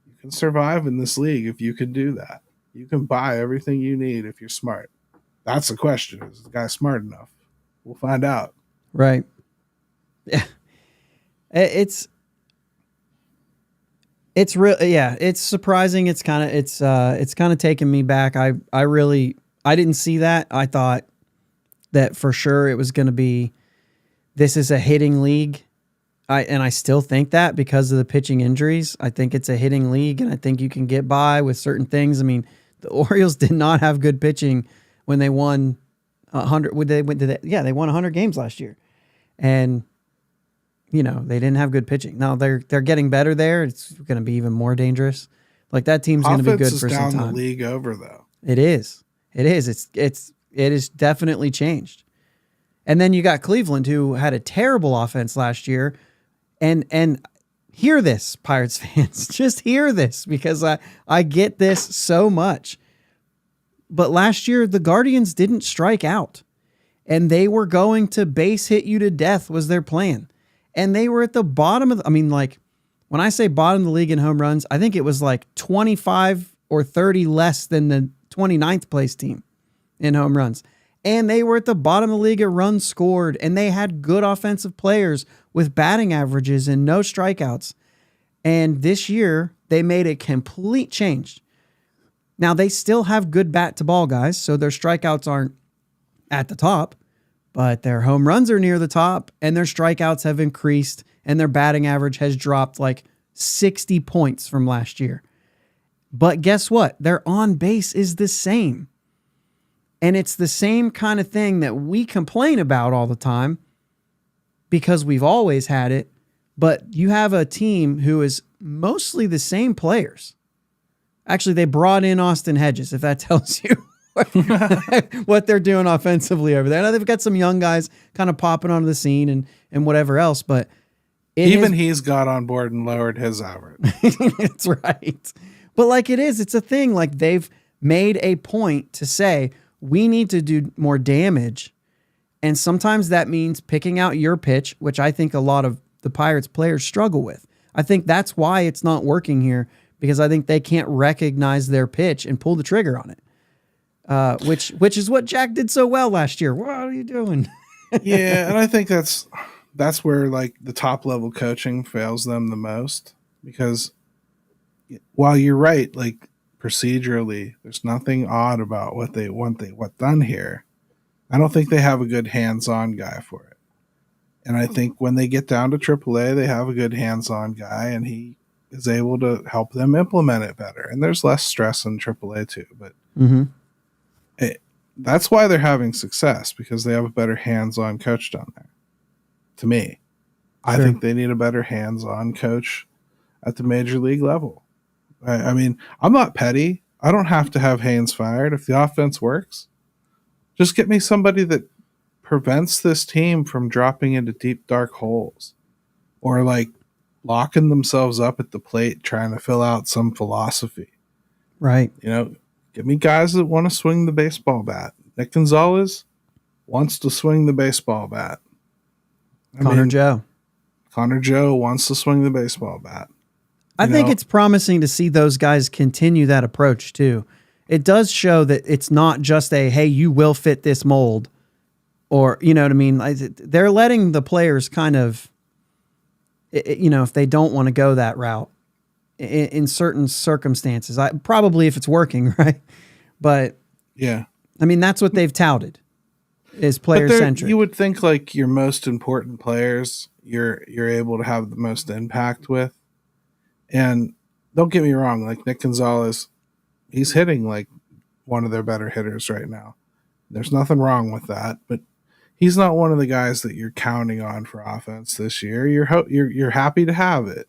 You can survive in this league if you can do that. You can buy everything you need if you're smart. That's the question. Is the guy smart enough? We'll find out. Right. Yeah. It's It's real, yeah. It's surprising. It's kind of taken me back. I didn't see that. I thought that for sure it was going to be this is a hitting league. I still think that because of the pitching injuries. I think it's a hitting league, and I think you can get by with certain things. I mean, the Orioles did not have good pitching when they won 100. They won 100 games last year, and they didn't have good pitching. Now they're getting better there. It's going to be even more dangerous. Like that team's going to be good for some time. The league over though. It is. It is. It is definitely changed. And then you got Cleveland, who had a terrible offense last year. And hear this, Pirates fans. Just hear this, because I get this so much. But last year, the Guardians didn't strike out. And they were going to base hit you to death was their plan. And they were at the bottom of when I say bottom of the league in home runs, I think it was like 25 or 30 less than the 29th place team in home runs. And they were at the bottom of the league at runs scored, and they had good offensive players with batting averages and no strikeouts. And this year, they made a complete change. Now, they still have good bat-to-ball guys, so their strikeouts aren't at the top, but their home runs are near the top, and their strikeouts have increased, and their batting average has dropped like 60 points from last year. But guess what? Their on base is the same. And it's the same kind of thing that we complain about all the time because we've always had it. But you have a team who is mostly the same players. Actually, they brought in Austin Hedges, if that tells you what they're doing offensively over there. Now, they've got some young guys kind of popping onto the scene and whatever else, but he's got on board and lowered his average. That's right. But it's a thing. Like, they've made a point to say, we need to do more damage. And sometimes that means picking out your pitch, which I think a lot of the Pirates players struggle with. I think that's why it's not working here, because I think they can't recognize their pitch and pull the trigger on it. Which is what Jack did so well last year. What are you doing? Yeah, and I think that's where the top level coaching fails them the most, because while you're right, procedurally, there's nothing odd about what they want done here. I don't think they have a good hands-on guy for it. And I think when they get down to AAA, they have a good hands-on guy, and he is able to help them implement it better. And there's less stress in AAA too, but that's why they're having success, because they have a better hands-on coach down there. To me, I think they need a better hands-on coach at the major league level. I mean, I'm not petty. I don't have to have Haynes fired. If the offense works, just get me somebody that prevents this team from dropping into deep, dark holes or locking themselves up at the plate trying to fill out some philosophy. Right. Give me guys that want to swing the baseball bat. Nick Gonzalez wants to swing the baseball bat. Connor Joe wants to swing the baseball bat. I think it's promising to see those guys continue that approach too. It does show that it's not just hey, you will fit this mold, or, you know what I mean? They're letting the players kind of, if they don't want to go that route in certain circumstances, probably if it's working, right? But yeah, I mean, that's what they've touted is player centric. You would think your most important players, you're able to have the most impact with. And don't get me wrong, Nick Gonzalez, he's hitting one of their better hitters right now. There's nothing wrong with that, but he's not one of the guys that you're counting on for offense this year. You're happy to have it.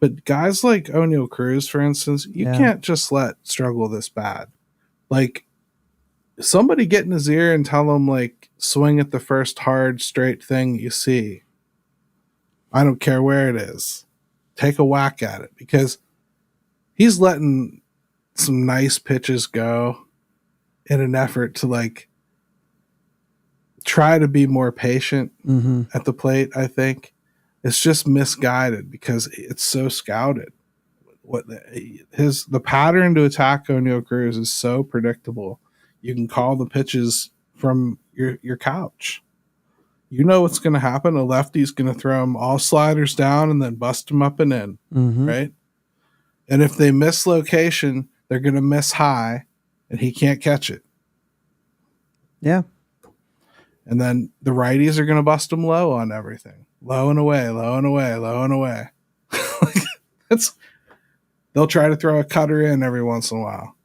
But guys like O'Neal Cruz, for instance, you can't just let struggle this bad. Somebody get in his ear and tell him, swing at the first hard, straight thing you see. I don't care where it is. Take a whack at it, because he's letting some nice pitches go in an effort to try to be more patient at the plate. I think it's just misguided because it's so scouted. The pattern to attack O'Neal Cruz is so predictable. You can call the pitches from your couch. you know what's going to happen. A lefty's going to throw them all sliders down and then bust them up and in, right? And if they miss location, they're going to miss high, and he can't catch it. Yeah. And then the righties are going to bust them low on everything. Low and away, low and away, low and away. They'll try to throw a cutter in every once in a while.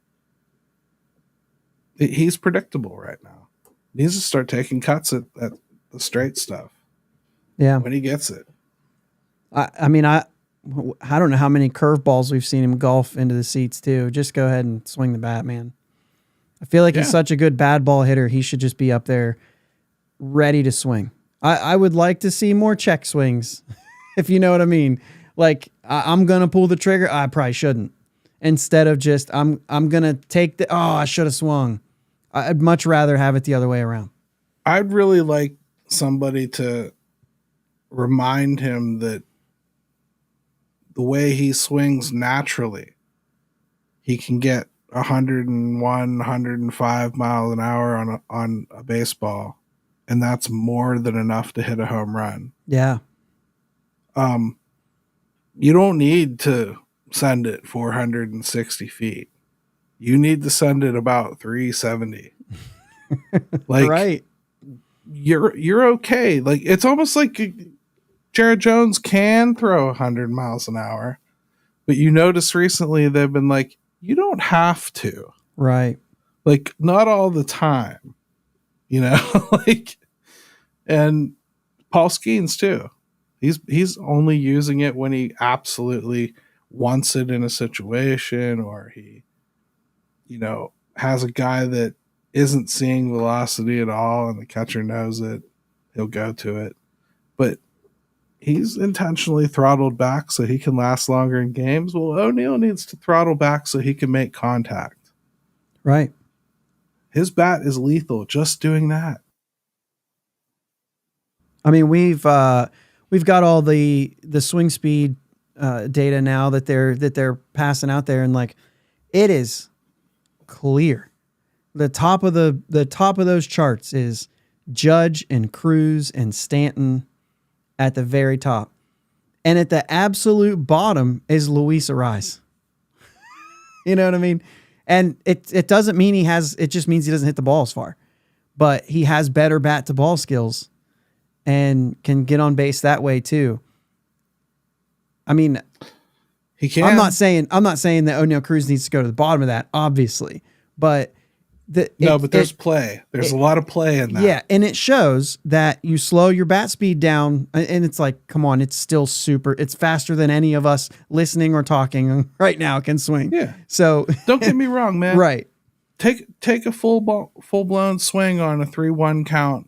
He's predictable right now. He needs to start taking cuts at the straight stuff. Yeah. When he gets it. I mean, I don't know how many curveballs we've seen him golf into the seats too. Just go ahead and swing the bat, man. I feel like he's such a good bad ball hitter. He should just be up there ready to swing. I would like to see more check swings, if you know what I mean. Like, I'm going to pull the trigger. I probably shouldn't. Instead of just, I'm going to take I should have swung. I'd much rather have it the other way around. I'd really like somebody to remind him that the way he swings naturally, he can get 101, 105 miles an hour on a baseball, and that's more than enough to hit a home run. Yeah. You don't need to send it 460 feet. You need to send it about 370. Like, right. You're okay. Like, it's almost like Jared Jones can throw 100 miles an hour, but you notice recently they've been like, you don't have to. Right. Like, not all the time, you know. Like, and Paul Skeens too. He's only using it when he absolutely wants it in a situation, or he, you know, has a guy that isn't seeing velocity at all and the catcher knows it. He'll go to it. But he's intentionally throttled back so he can last longer in games. Well, O'Neill needs to throttle back so he can make contact. Right. His bat is lethal just doing that. I mean, we've got all the swing speed data now that they're passing out there, and like, it is clear. The top of those charts is Judge and Cruz and Stanton at the very top, and at the absolute bottom is Luis Ariz. You know what I mean? And it doesn't mean it just means he doesn't hit the ball as far, but he has better bat to ball skills and can get on base that way too. I mean, he can. I'm not saying that O'Neill Cruz needs to go to the bottom of that, obviously, but but there's play. There's a lot of play in that. Yeah, and it shows that you slow your bat speed down, and it's like, come on, it's still super. It's faster than any of us listening or talking right now can swing. Yeah. So don't get me wrong, man. Right. Take a full blown swing on a 3-1 count.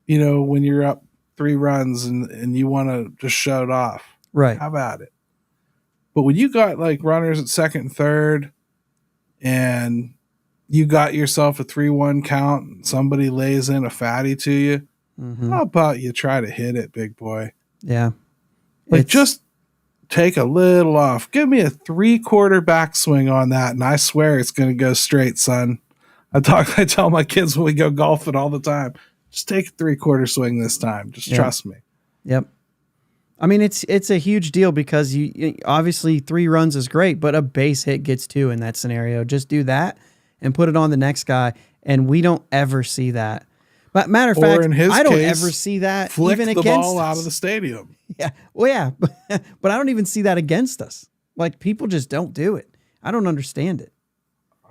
You know, when you're up 3 runs and you want to just show it off. Right. How about it? But when you got like runners at second and third and you got yourself a 3-1 count and somebody lays in a fatty to you, how about you try to hit it, big boy? Yeah. Like, just take a little off. Give me a 3/4 backswing on that, and I swear it's going to go straight, son. I tell my kids when we go golfing all the time, just take a 3/4 swing this time. Just trust me. Yep. I mean, it's a huge deal because you obviously 3 runs is great, but a base hit gets 2 in that scenario. Just do that and put it on the next guy, and we don't ever see that. But matter of fact, I don't ever see that even against the ball us. out of the stadium. Yeah, well, yeah, but I don't even see that against us. Like, people just don't do it. I don't understand it.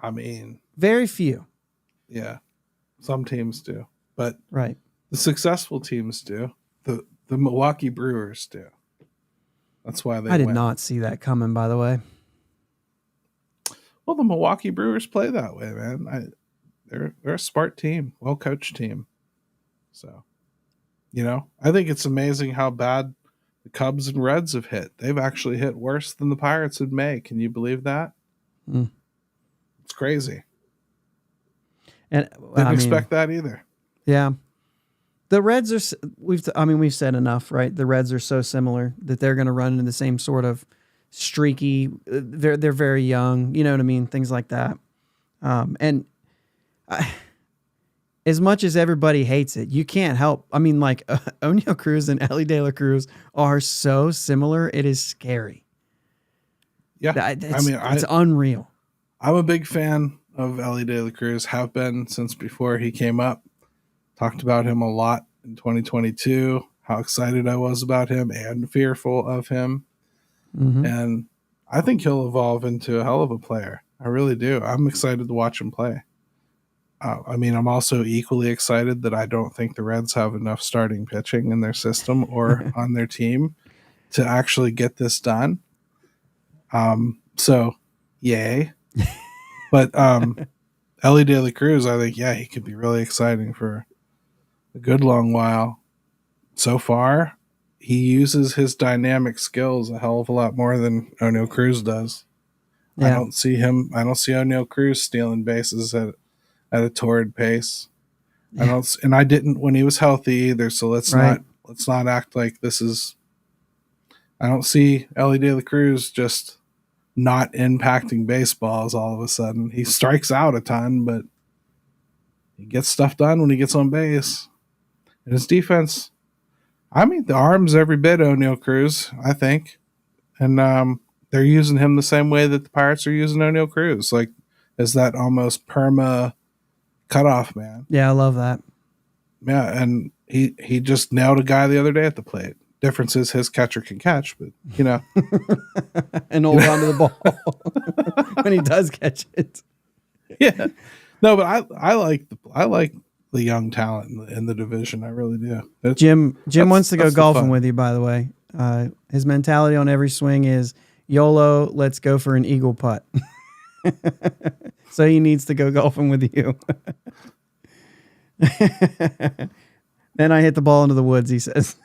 I mean, very few. Yeah, some teams do, but right, the successful teams do. The Milwaukee Brewers do. That's why they. I did not see that coming, by the way. Well, the Milwaukee Brewers play that way, man. They're a smart team, well coached team. So, you know, I think it's amazing how bad the Cubs and Reds have hit. They've actually hit worse than the Pirates in May. Can you believe that? It's crazy. And didn't expect that either. Yeah. The Reds are, we've said enough, right? The Reds are so similar that they're going to run into the same sort of streaky, they're very young, you know what I mean? Things like that. And as much as everybody hates it, you can't help. I mean, like O'Neal Cruz and Ellie De La Cruz are so similar. It is scary. Yeah. It's unreal. I'm a big fan of Ellie De La Cruz, have been since before he came up. Talked about him a lot in 2022, how excited I was about him and fearful of him. Mm-hmm. And I think he'll evolve into a hell of a player. I really do. I'm excited to watch him play. I'm also equally excited that I don't think the Reds have enough starting pitching in their system or on their team to actually get this done. So, yay. But Ellie De La Cruz, I think, he could be really exciting for a good long while. So far, he uses his dynamic skills a hell of a lot more than O'Neal Cruz does. Yeah. I don't see O'Neal Cruz stealing bases at a torrid pace. Yeah. I didn't when he was healthy either. So let's not act like this is. I don't see Ellie De La Cruz just not impacting baseballs all of a sudden. He strikes out a ton, but he gets stuff done when he gets on base. And his defense, the arm's every bit O'Neal Cruz, I think. And they're using him the same way that the Pirates are using O'Neal Cruz, like as that almost perma cutoff man. Yeah, I love that. Yeah, and he just nailed a guy the other day at the plate. Difference is his catcher can catch, but and hold on to the ball when he does catch it. Yeah, no, but I like the young talent in the division. I really do. Jim wants to go golfing with you, by the way. His mentality on every swing is YOLO. Let's go for an eagle putt. So he needs to go golfing with you. Then I hit the ball into the woods, he says.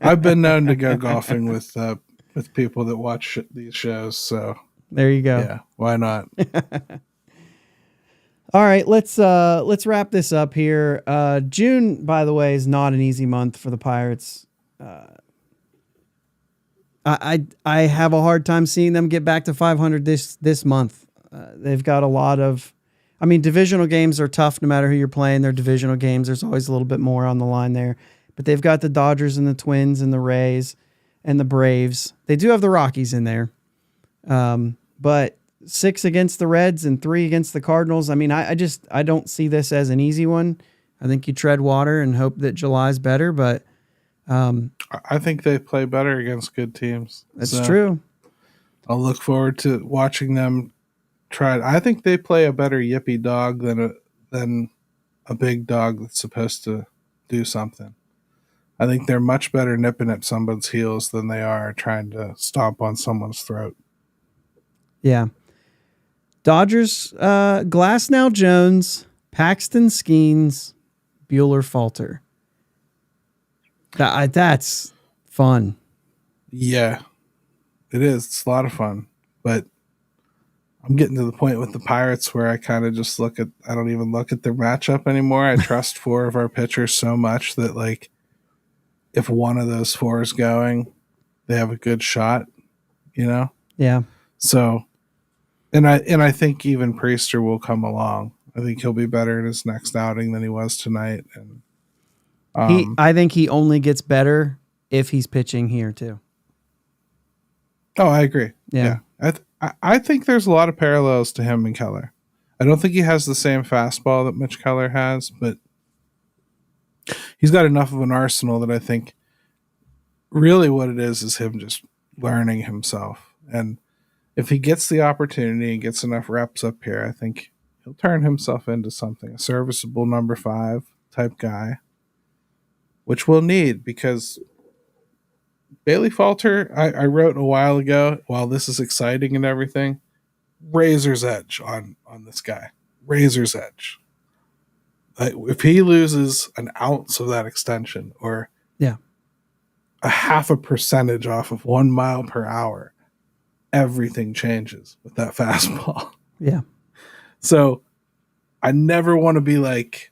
I've been known to go golfing with people that watch these shows, so there you go. Yeah, why not? All right, let's wrap this up here. June, by the way, is not an easy month for the Pirates. I have a hard time seeing them get back to 500 this month. They've got a lot of, divisional games are tough no matter who you're playing. They're divisional games. There's always a little bit more on the line there. But they've got the Dodgers and the Twins and the Rays and the Braves. They do have the Rockies in there. But 6 against the Reds and 3 against the Cardinals. I don't see this as an easy one. I think you tread water and hope that July's better, but I think they play better against good teams. That's true. I'll look forward to watching them try. I think they play a better yippy dog than a big dog that's supposed to do something. I think they're much better nipping at someone's heels than they are trying to stomp on someone's throat. Yeah. Dodgers, Glasnow Jones, Paxton Skeens, Bueller Falter. That's fun. Yeah, it is. It's a lot of fun. But I'm getting to the point with the Pirates where I kind of just I don't even look at their matchup anymore. I trust 4 of our pitchers so much that, like, if one of those 4 is going, they have a good shot, Yeah. So, and I think even Priester will come along. I think he'll be better in his next outing than he was tonight. And I think he only gets better if he's pitching here too. Oh, I agree. Yeah. I think there's a lot of parallels to him and Keller. I don't think he has the same fastball that Mitch Keller has, but he's got enough of an arsenal that I think really what it is him just learning himself. And if he gets the opportunity and gets enough reps up here, I think he'll turn himself into something, a serviceable number 5 type guy, which we'll need because Bailey Falter, I wrote a while ago, while this is exciting and everything, razor's edge on this guy. Razor's edge. If he loses an ounce of that extension or a 0.5% off of 1 mile per hour, everything changes with that fastball. Yeah. So I never want to be like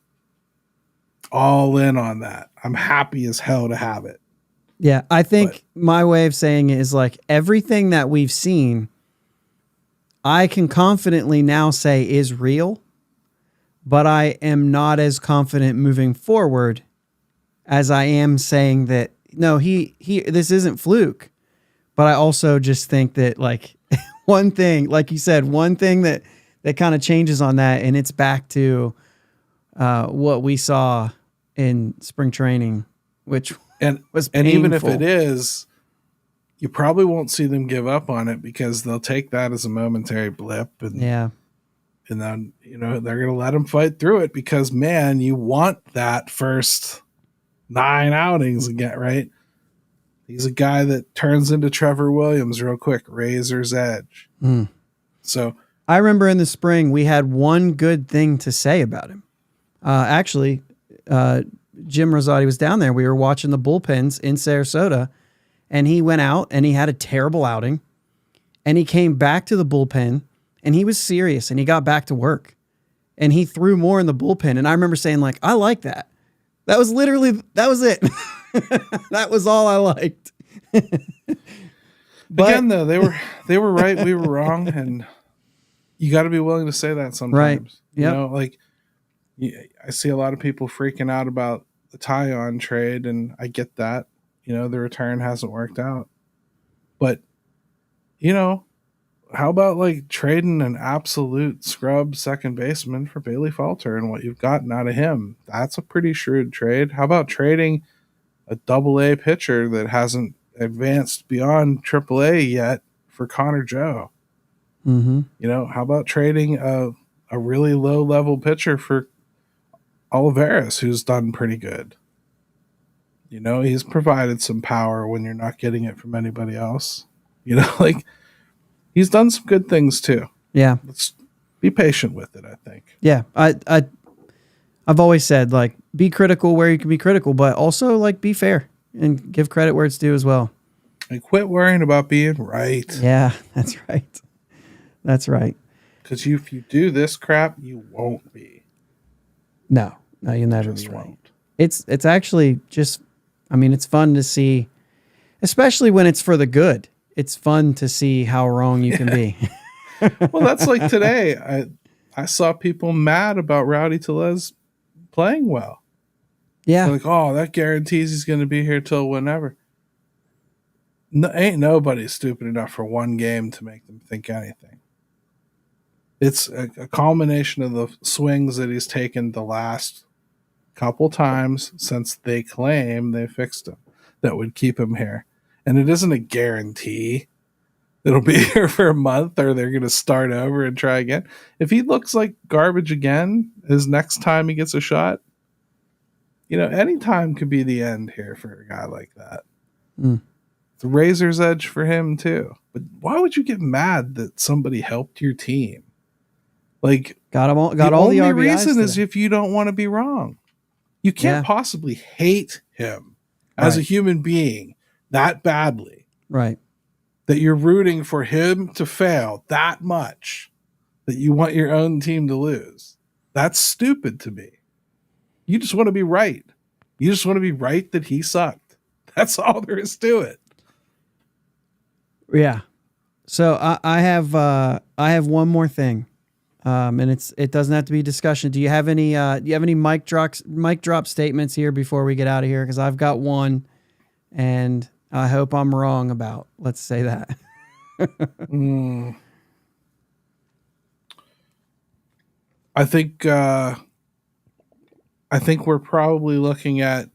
all in on that. I'm happy as hell to have it. Yeah. I think my way of saying it is like everything that we've seen, I can confidently now say is real, but I am not as confident moving forward as I am saying that no, he this isn't fluke. But I also just think that like one thing, like you said, one thing that kind of changes on that, and it's back to what we saw in spring training, which was painful. And even if it is, you probably won't see them give up on it because they'll take that as a momentary blip, and then they're going to let him fight through it because man, you want that first 9 outings again, right? He's a guy that turns into Trevor Williams real quick, razor's edge. So I remember in the spring we had one good thing to say about him. Actually, Jim Rosati was down there. We were watching the bullpens in Sarasota, and he went out and he had a terrible outing, and he came back to the bullpen and he was serious and he got back to work and he threw more in the bullpen. And I remember saying like, I like that. That was it. That was all I liked. But, again, though, they were right, we were wrong, and you got to be willing to say that sometimes. Right. Yep. I see a lot of people freaking out about the Tyon trade, and I get that. The return hasn't worked out, but how about like trading an absolute scrub second baseman for Bailey Falter and what you've gotten out of him? That's a pretty shrewd trade. How about trading a double-A pitcher that hasn't advanced beyond triple-A yet for Connor Joe? How about trading a really low-level pitcher for Olivares, who's done pretty good? He's provided some power when you're not getting it from anybody else. He's done some good things too. Yeah. Let's be patient with it, I think. Yeah. I've always said, like, be critical where you can be critical, but also, like, be fair and give credit where it's due as well. And quit worrying about being right. Yeah, that's right. That's right. Because if you do this crap, you won't be. No, you'll never Just be right. won't. It's actually just, it's fun to see, especially when it's for the good. It's fun to see how wrong you can be. Well, that's like today. I saw people mad about Rowdy Tellez playing well. Yeah. They're like, oh, that guarantees he's going to be here till whenever. No, ain't nobody stupid enough for one game to make them think anything. It's a culmination of the swings that he's taken the last couple times since they claim they fixed him that would keep him here. And it isn't a guarantee it'll be here for a month or they're going to start over and try again. If he looks like garbage again his next time he gets a shot, any time could be the end here for a guy like that. It's a razor's edge for him too. But why would you get mad that somebody helped your team? Like, got all the only RBIs reason today. is if you don't want to be wrong. You can't possibly hate him as a human being that badly. Right. That you're rooting for him to fail that much that you want your own team to lose. That's stupid to me. You just want to be right. You just want to be right that he sucked. That's all there is to it. Yeah. So I have one more thing. And it doesn't have to be discussion. Do you have any mic drop statements here before we get out of here? Because I've got one, and I hope I'm wrong about. Let's say that. I think we're probably looking at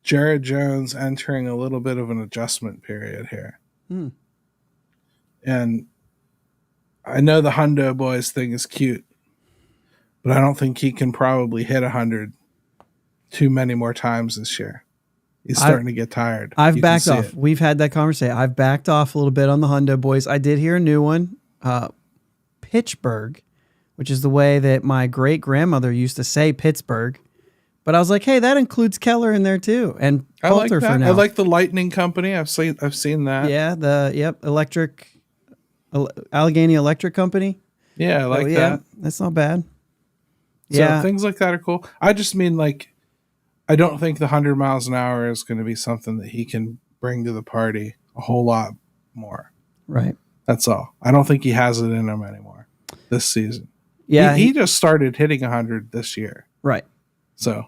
Jared Jones entering a little bit of an adjustment period here. And I know the Hundo Boys thing is cute, but I don't think he can probably hit 100 too many more times this year. He's starting to get tired. I've backed off. We've had that conversation. I've backed off a little bit on the Hundo Boys. I did hear a new one, Pittsburgh, which is the way that my great grandmother used to say Pittsburgh. But I was like, hey, that includes Keller in there too, and I like Coulter that. for now. I like the Lightning Company. I've seen that. Yeah, electric. Allegheny Electric Company. Yeah, I like that. That's not bad. So things like that are cool. I just mean, like, I don't think the 100 miles an hour is going to be something that he can bring to the party a whole lot more. Right. That's all. I don't think he has it in him anymore this season. Yeah, he just started hitting 100 this year. right. So,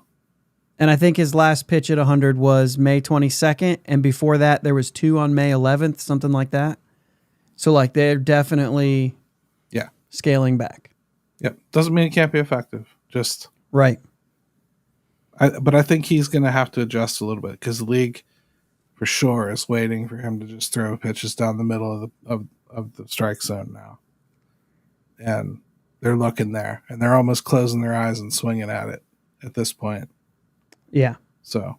And I think his last pitch at 100 was May 22nd, and before that there was 2 on May 11th, something like that. So like they're definitely yeah. scaling back. Yep. Doesn't mean it can't be effective. Just Right. but I think he's going to have to adjust a little bit because the league for sure is waiting for him to just throw pitches down the middle of the strike zone now. And they're looking there, and they're almost closing their eyes and swinging at it at this point. Yeah. So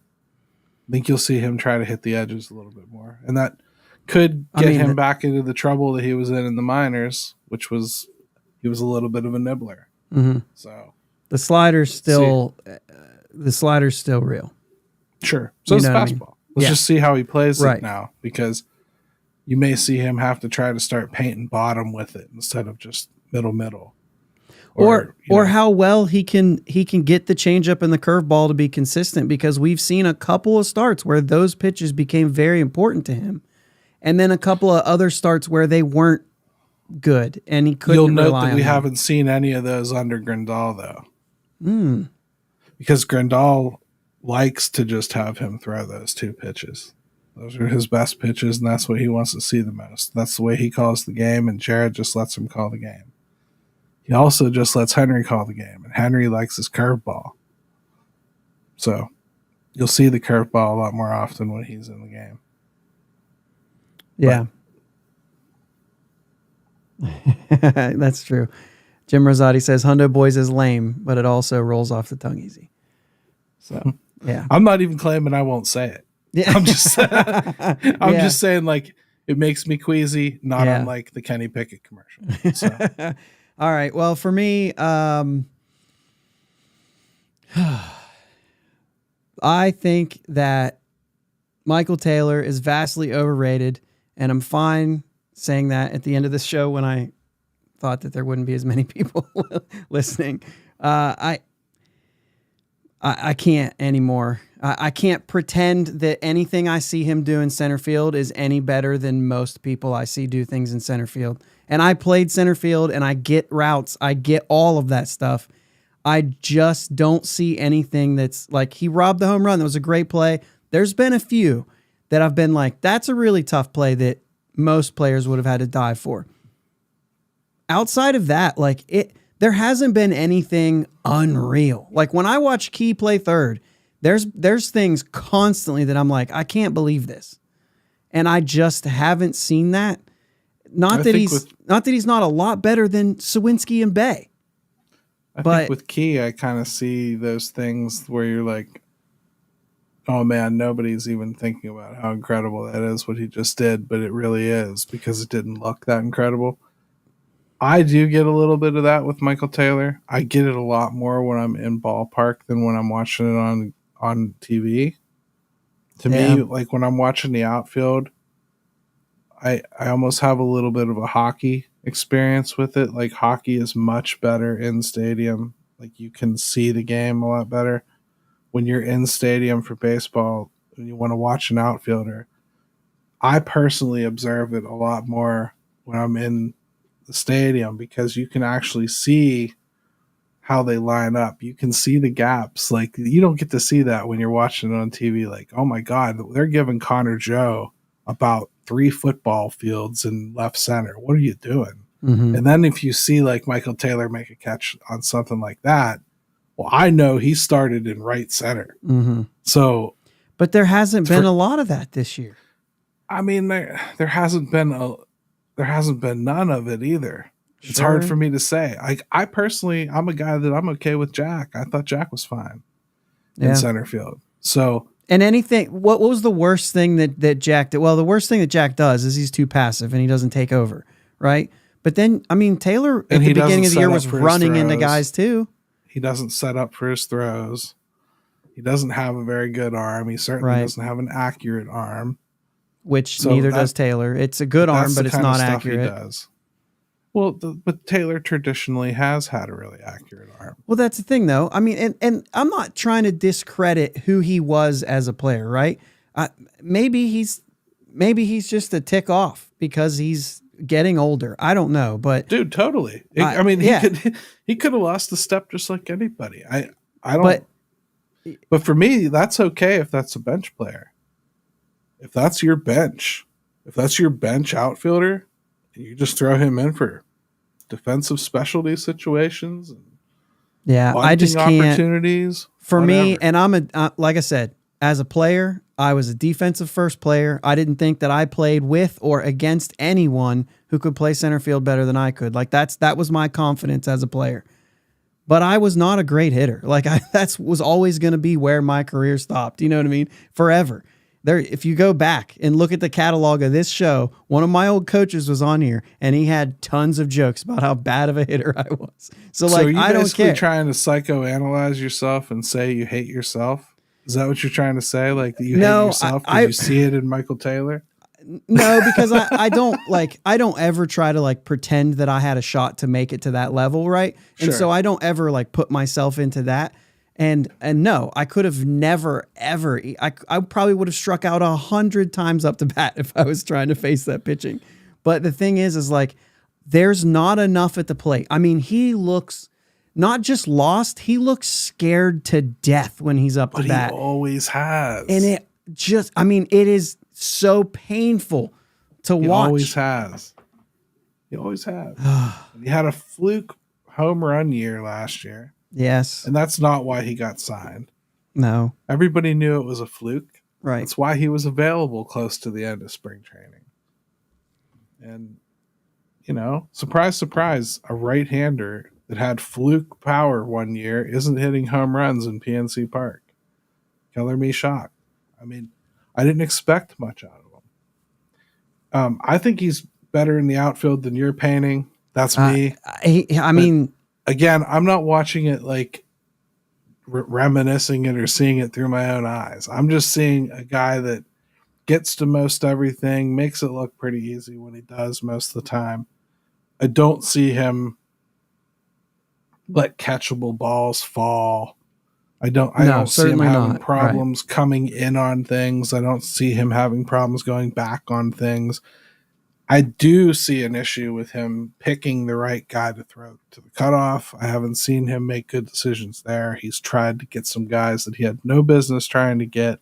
I think you'll see him try to hit the edges a little bit more. And that could get him back into the trouble that he was in the minors, which was he was a little bit of a nibbler. Mm-hmm. So the slider's still real. Sure. So it's fastball. Let's just see how he plays it now, because you may see him have to try to start painting bottom with it instead of just middle. Or how well he can get the changeup and the curveball to be consistent, because we've seen a couple of starts where those pitches became very important to him, and then a couple of other starts where they weren't good and he couldn't. You'll note that we haven't seen any of those under Grandal though, because Grandal likes to just have him throw those 2 pitches. Those are his best pitches, and that's what he wants to see the most. That's the way he calls the game, and Jared just lets him call the game. He also just lets Henry call the game, and Henry likes his curveball. So you'll see the curveball a lot more often when he's in the game. Yeah. That's true. Jim Rosati says Hundo Boys is lame, but it also rolls off the tongue easy. So, yeah. I'm not even claiming I won't say it. Yeah. I'm just just saying, like, it makes me queasy, not unlike the Kenny Pickett commercial. So. All right. Well, for me, I think that Michael Taylor is vastly overrated, and I'm fine saying that at the end of this show when I thought that there wouldn't be as many people listening. I can't anymore. I can't pretend that anything I see him do in center field is any better than most people I see do things in center field. And I played center field, and I get routes. I get all of that stuff. I just don't see anything that's like, he robbed the home run. That was a great play. There's been a few that I've been like, that's a really tough play that most players would have had to dive for. Outside of that, there hasn't been anything unreal. Like when I watch Key play third, there's things constantly that I'm like, I can't believe this. And I just haven't seen that. Not that he's not a lot better than Sawinski and Bay. I think with Key, I kind of see those things where you're like, oh man, nobody's even thinking about how incredible that is, what he just did, but it really is, because it didn't look that incredible. I do get a little bit of that with Michael Taylor. I get it a lot more when I'm in ballpark than when I'm watching it on TV. To me, like when I'm watching the outfield, I almost have a little bit of a hockey experience with it. Like hockey is much better in stadium. Like you can see the game a lot better. When you're in stadium for baseball and you want to watch an outfielder, I personally observe it a lot more when I'm in the stadium, because you can actually see how they line up. You can see the gaps. Like you don't get to see that when you're watching it on TV. Like, oh my God, they're giving Connor Joe about 3 football fields in left center. What are you doing? Mm-hmm. And then if you see like Michael Taylor make a catch on something like that, well, I know he started in right center. Mm-hmm. So, but there hasn't been a lot of that this year. I mean, there hasn't been none of it either. Sure. It's hard for me to say. I personally, I'm a guy that I'm okay with Jack. I thought Jack was fine in center field. So, and anything, what was the worst thing that Jack did? Well, the worst thing that Jack does is he's too passive and he doesn't take over, right? But then, I mean, Taylor at the beginning of the year was running into guys too. He doesn't set up for his throws. He doesn't have a very good arm. He certainly doesn't have an accurate arm. Which neither does Taylor. It's a good arm, but it's not accurate. He does. Well, but Taylor traditionally has had a really accurate arm. Well, that's the thing, though. I mean, and I'm not trying to discredit who he was as a player, right? Maybe he's just a tick off because he's getting older. I don't know, but dude, totally. I mean, he could have lost a step just like anybody. I don't. But for me, that's okay if that's a bench player. If that's your bench outfielder, you just throw him in for defensive specialty situations and I just can't. Opportunities For whatever. me, and I'm like I said, as a player, I was a defensive first player. I didn't think that I played with or against anyone who could play center field better than I could. Like that was my confidence as a player. But I was not a great hitter. Like that was always going to be where my career stopped. You know what I mean? Forever. There, if you go back and look at the catalog of this show, one of my old coaches was on here, and he had tons of jokes about how bad of a hitter I was. So like, are you I don't basically care. trying to psychoanalyze yourself and say you hate yourself? Is that what you're trying to say? Like that you hate yourself because you see it in Michael Taylor? No, because I don't ever try to like pretend that I had a shot to make it to that level, right? Sure. And so I don't ever like put myself into that. And no, I could have never, ever, I probably would have struck out 100 times up to bat if I was trying to face that pitching. But the thing is like, there's not enough at the plate. I mean, he looks not just lost, he looks scared to death when he's up to bat. He always has. And it is so painful to watch. He always has. He always has. He had a fluke home run year last year. Yes. And that's not why he got signed. No. Everybody knew it was a fluke. Right. That's why he was available close to the end of spring training. And, surprise, surprise, a right-hander that had fluke power one year isn't hitting home runs in PNC Park. Keller me shocked. I mean, I didn't expect much out of him. I think he's better in the outfield than you're painting. That's me. I mean, again, I'm not watching it like reminiscing it or seeing it through my own eyes. I'm just seeing a guy that gets to most everything, makes it look pretty easy when he does most of the time. I don't see him let catchable balls fall. I don't see him having problems coming in on things. I don't see him having problems going back on things. I do see an issue with him picking the right guy to throw to the cutoff. I haven't seen him make good decisions there. He's tried to get some guys that he had no business trying to get.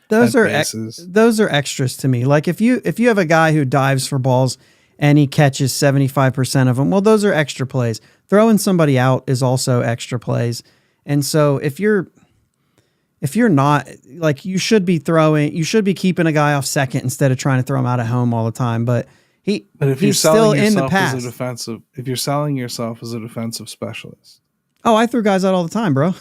Those are extras to me. Like if you have a guy who dives for balls and he catches 75% of them, well, those are extra plays. Throwing somebody out is also extra plays. And so if you're not like, you should be keeping a guy off second instead of trying to throw him out at home all the time. But he's still in the past. If you're selling yourself as a defensive specialist. Oh, I threw guys out all the time, bro.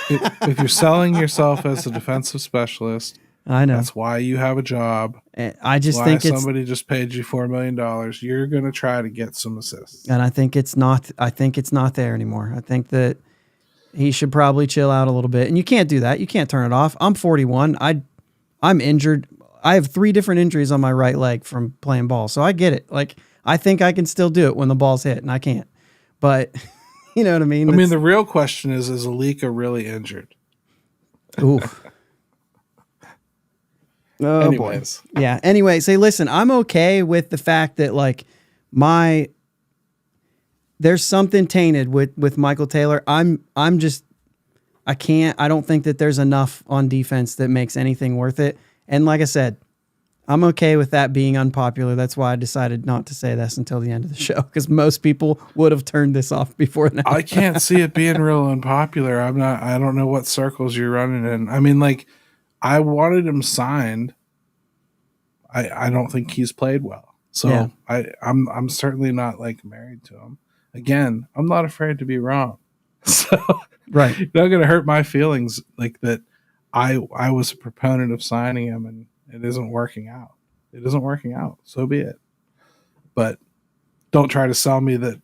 if you're selling yourself as a defensive specialist, I know that's why you have a job. I just think somebody just paid you $4 million. You're going to try to get some assists. And I think it's not there anymore. I think that he should probably chill out a little bit. And you can't do that. You can't turn it off. I'm 41. I'm injured. I have 3 different injuries on my right leg from playing ball. So I get it. Like, I think I can still do it when the ball's hit, and I can't. But you know what I mean? I mean, the real question is Alika really injured? Ooh. Oh, anyways. Boy. Yeah. Anyway, say, listen, I'm okay with the fact that like there's something tainted with Michael Taylor. I don't think that there's enough on defense that makes anything worth it. And like I said, I'm okay with that being unpopular. That's why I decided not to say this until the end of the show, because most people would have turned this off before now. I can't see it being real unpopular. I don't know what circles you're running in. I mean, like, I wanted him signed. I don't think he's played well. So yeah. I'm certainly not like married to him. Again, I'm not afraid to be wrong. So right. You're not going to hurt my feelings like that. I was a proponent of signing him and it isn't working out. It isn't working out. So be it. But don't try to sell me that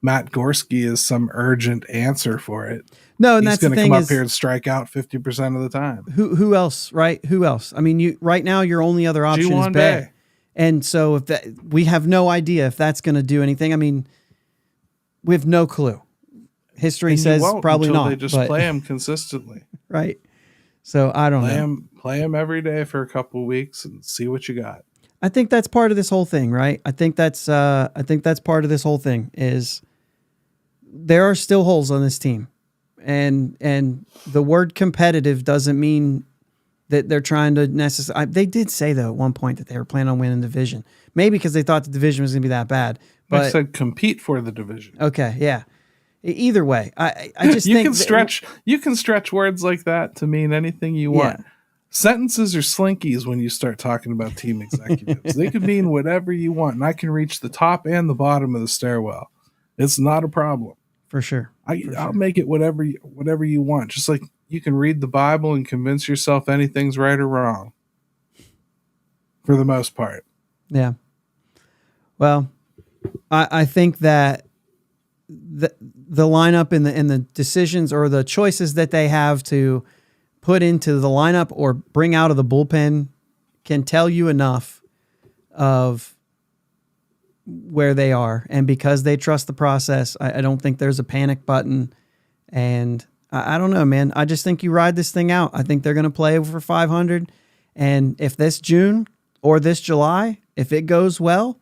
Matt Gorski is some urgent answer for it. No, and he's that's the thing. He's going to come up here and strike out 50% of the time. Who else, right? Who else? I mean, right now your only other option is Bay. And so if we have no idea if that's going to do anything. I mean, we have no clue. History says probably not. They just play him consistently. Right. So I don't know. Play him every day for a couple of weeks and see what you got. I think that's part of this whole thing, right? I think that's part of this whole thing is there are still holes on this team. And the word competitive doesn't mean that they're trying to necessarily. They did say though at one point that they were planning on winning the division, maybe because they thought the division was going to be that bad. But I said compete for the division. Okay, yeah. Either way, I just you think you can stretch words like that to mean anything you want. Yeah. Sentences are slinkies when you start talking about team executives. They can mean whatever you want, and I can reach the top and the bottom of the stairwell. It's not a problem. For sure. I'll make it whatever you want. Just like you can read the Bible and convince yourself anything's right or wrong. For the most part. Yeah. Well, I think that the lineup and the decisions or the choices that they have to put into the lineup or bring out of the bullpen can tell you enough of where they are. And because they trust the process, I don't think there's a panic button. And I don't know, man. I just think you ride this thing out. I think they're going to play over 500. And if this June or this July, if it goes well,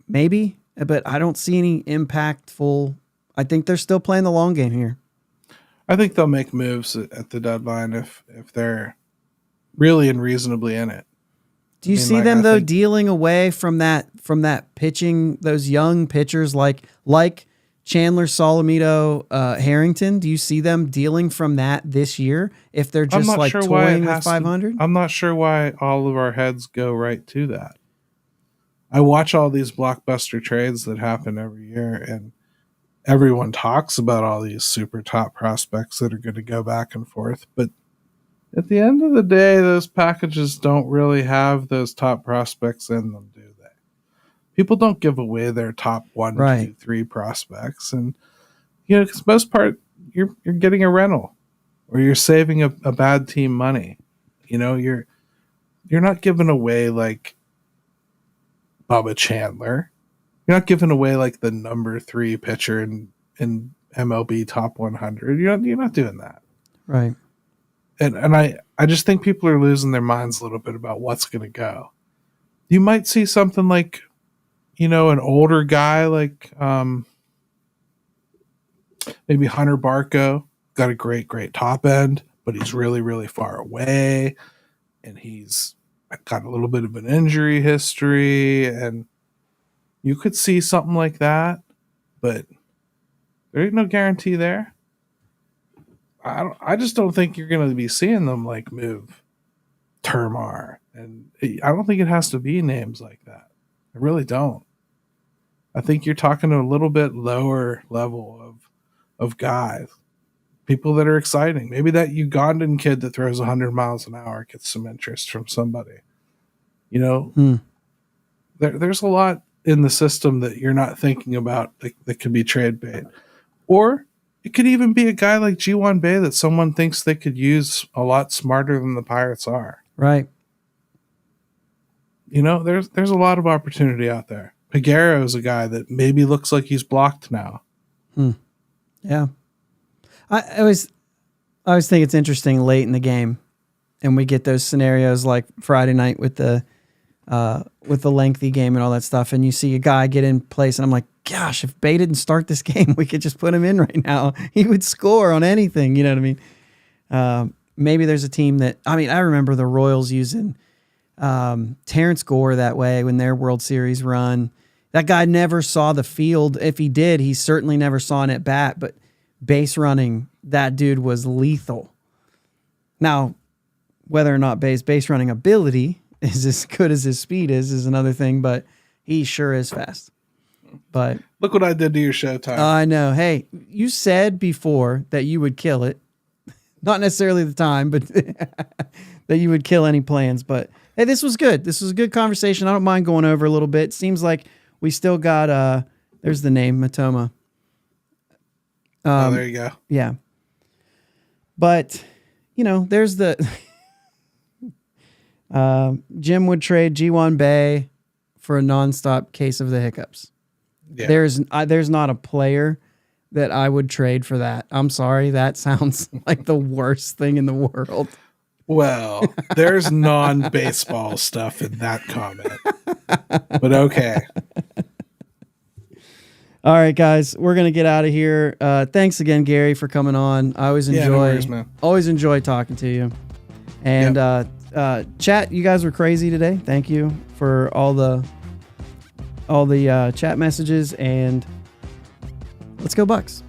maybe, but I don't see any impactful. I think they're still playing the long game here. I think they'll make moves at the deadline if they're really and reasonably in it. Do you see them though dealing away from that pitching, those young pitchers like Chandler, Solomito, Harrington? Do you see them dealing from that this year if they're just like toying with 500? I'm not sure why all of our heads go right to that. I watch all these blockbuster trades that happen every year, and everyone talks about all these super top prospects that are going to go back and forth. But at the end of the day, those packages don't really have those top prospects in them, do they? People don't give away their top 1, 2, 3 prospects. And, because most part, you're getting a rental or you're saving a bad team money. You're not giving away like Bubba Chandler. You're not giving away like the number 3 pitcher in MLB top 100. You're not doing that. Right. And I just think people are losing their minds a little bit about what's going to go. You might see something like, an older guy like maybe Hunter Barco, got a great top end, but he's really, really far away. And he's got a little bit of an injury history. And you could see something like that, but there ain't no guarantee there. I just don't think you're going to be seeing them like move Termar. And I don't think it has to be names like that. I really don't. I think you're talking to a little bit lower level of guys, people that are exciting. Maybe that Ugandan kid that throws 100 miles an hour gets some interest from somebody. There's a lot in the system that you're not thinking about that could be trade bait. Or it could even be a guy like G1 Bay that someone thinks they could use a lot smarter than the Pirates are. Right. There's a lot of opportunity out there. Peguero is a guy that maybe looks like he's blocked now. Yeah. I always think it's interesting late in the game, and we get those scenarios like Friday night with the lengthy game and all that stuff, and you see a guy get in place, and I'm like, gosh, if Bay didn't start this game, we could just put him in right now. He would score on anything, you know what I mean? Maybe there's a team that, I remember the Royals using Terrence Gore that way when their World Series run. That guy never saw the field. If he did, he certainly never saw an at bat, but base running, that dude was lethal. Now, whether or not Bay's base running ability is as good as his speed is another thing, but he sure is fast. But look what I did to your Showtime. I know. Hey, you said before that you would kill it. Not necessarily the time, but that you would kill any plans. But hey, this was good. This was a good conversation. I don't mind going over a little bit. Seems like we still got there's the name, Matoma. There you go. Yeah. But, there's the Jim would trade G1 Bay for a nonstop case of the hiccups. Yeah. There's not a player that I would trade for that. I'm sorry. That sounds like the worst thing in the world. Well, there's non-baseball stuff in that comment. But okay. All right, guys, we're gonna get out of here. Thanks again, Gary, for coming on. I always enjoy, no worries, man. Always enjoy talking to you. And chat, you guys were crazy today. Thank you for all the chat messages, and let's go Bucs.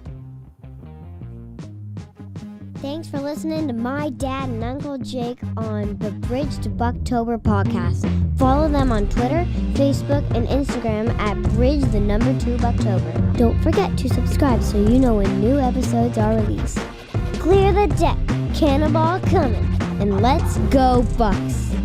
Thanks for listening to my dad and Uncle Jake on the Bridge to Buctober podcast. Follow them on Twitter, Facebook, and Instagram at Bridge2Buctober. Don't forget to subscribe so you know when new episodes are released. Clear the deck, cannonball coming, and let's go Bucs!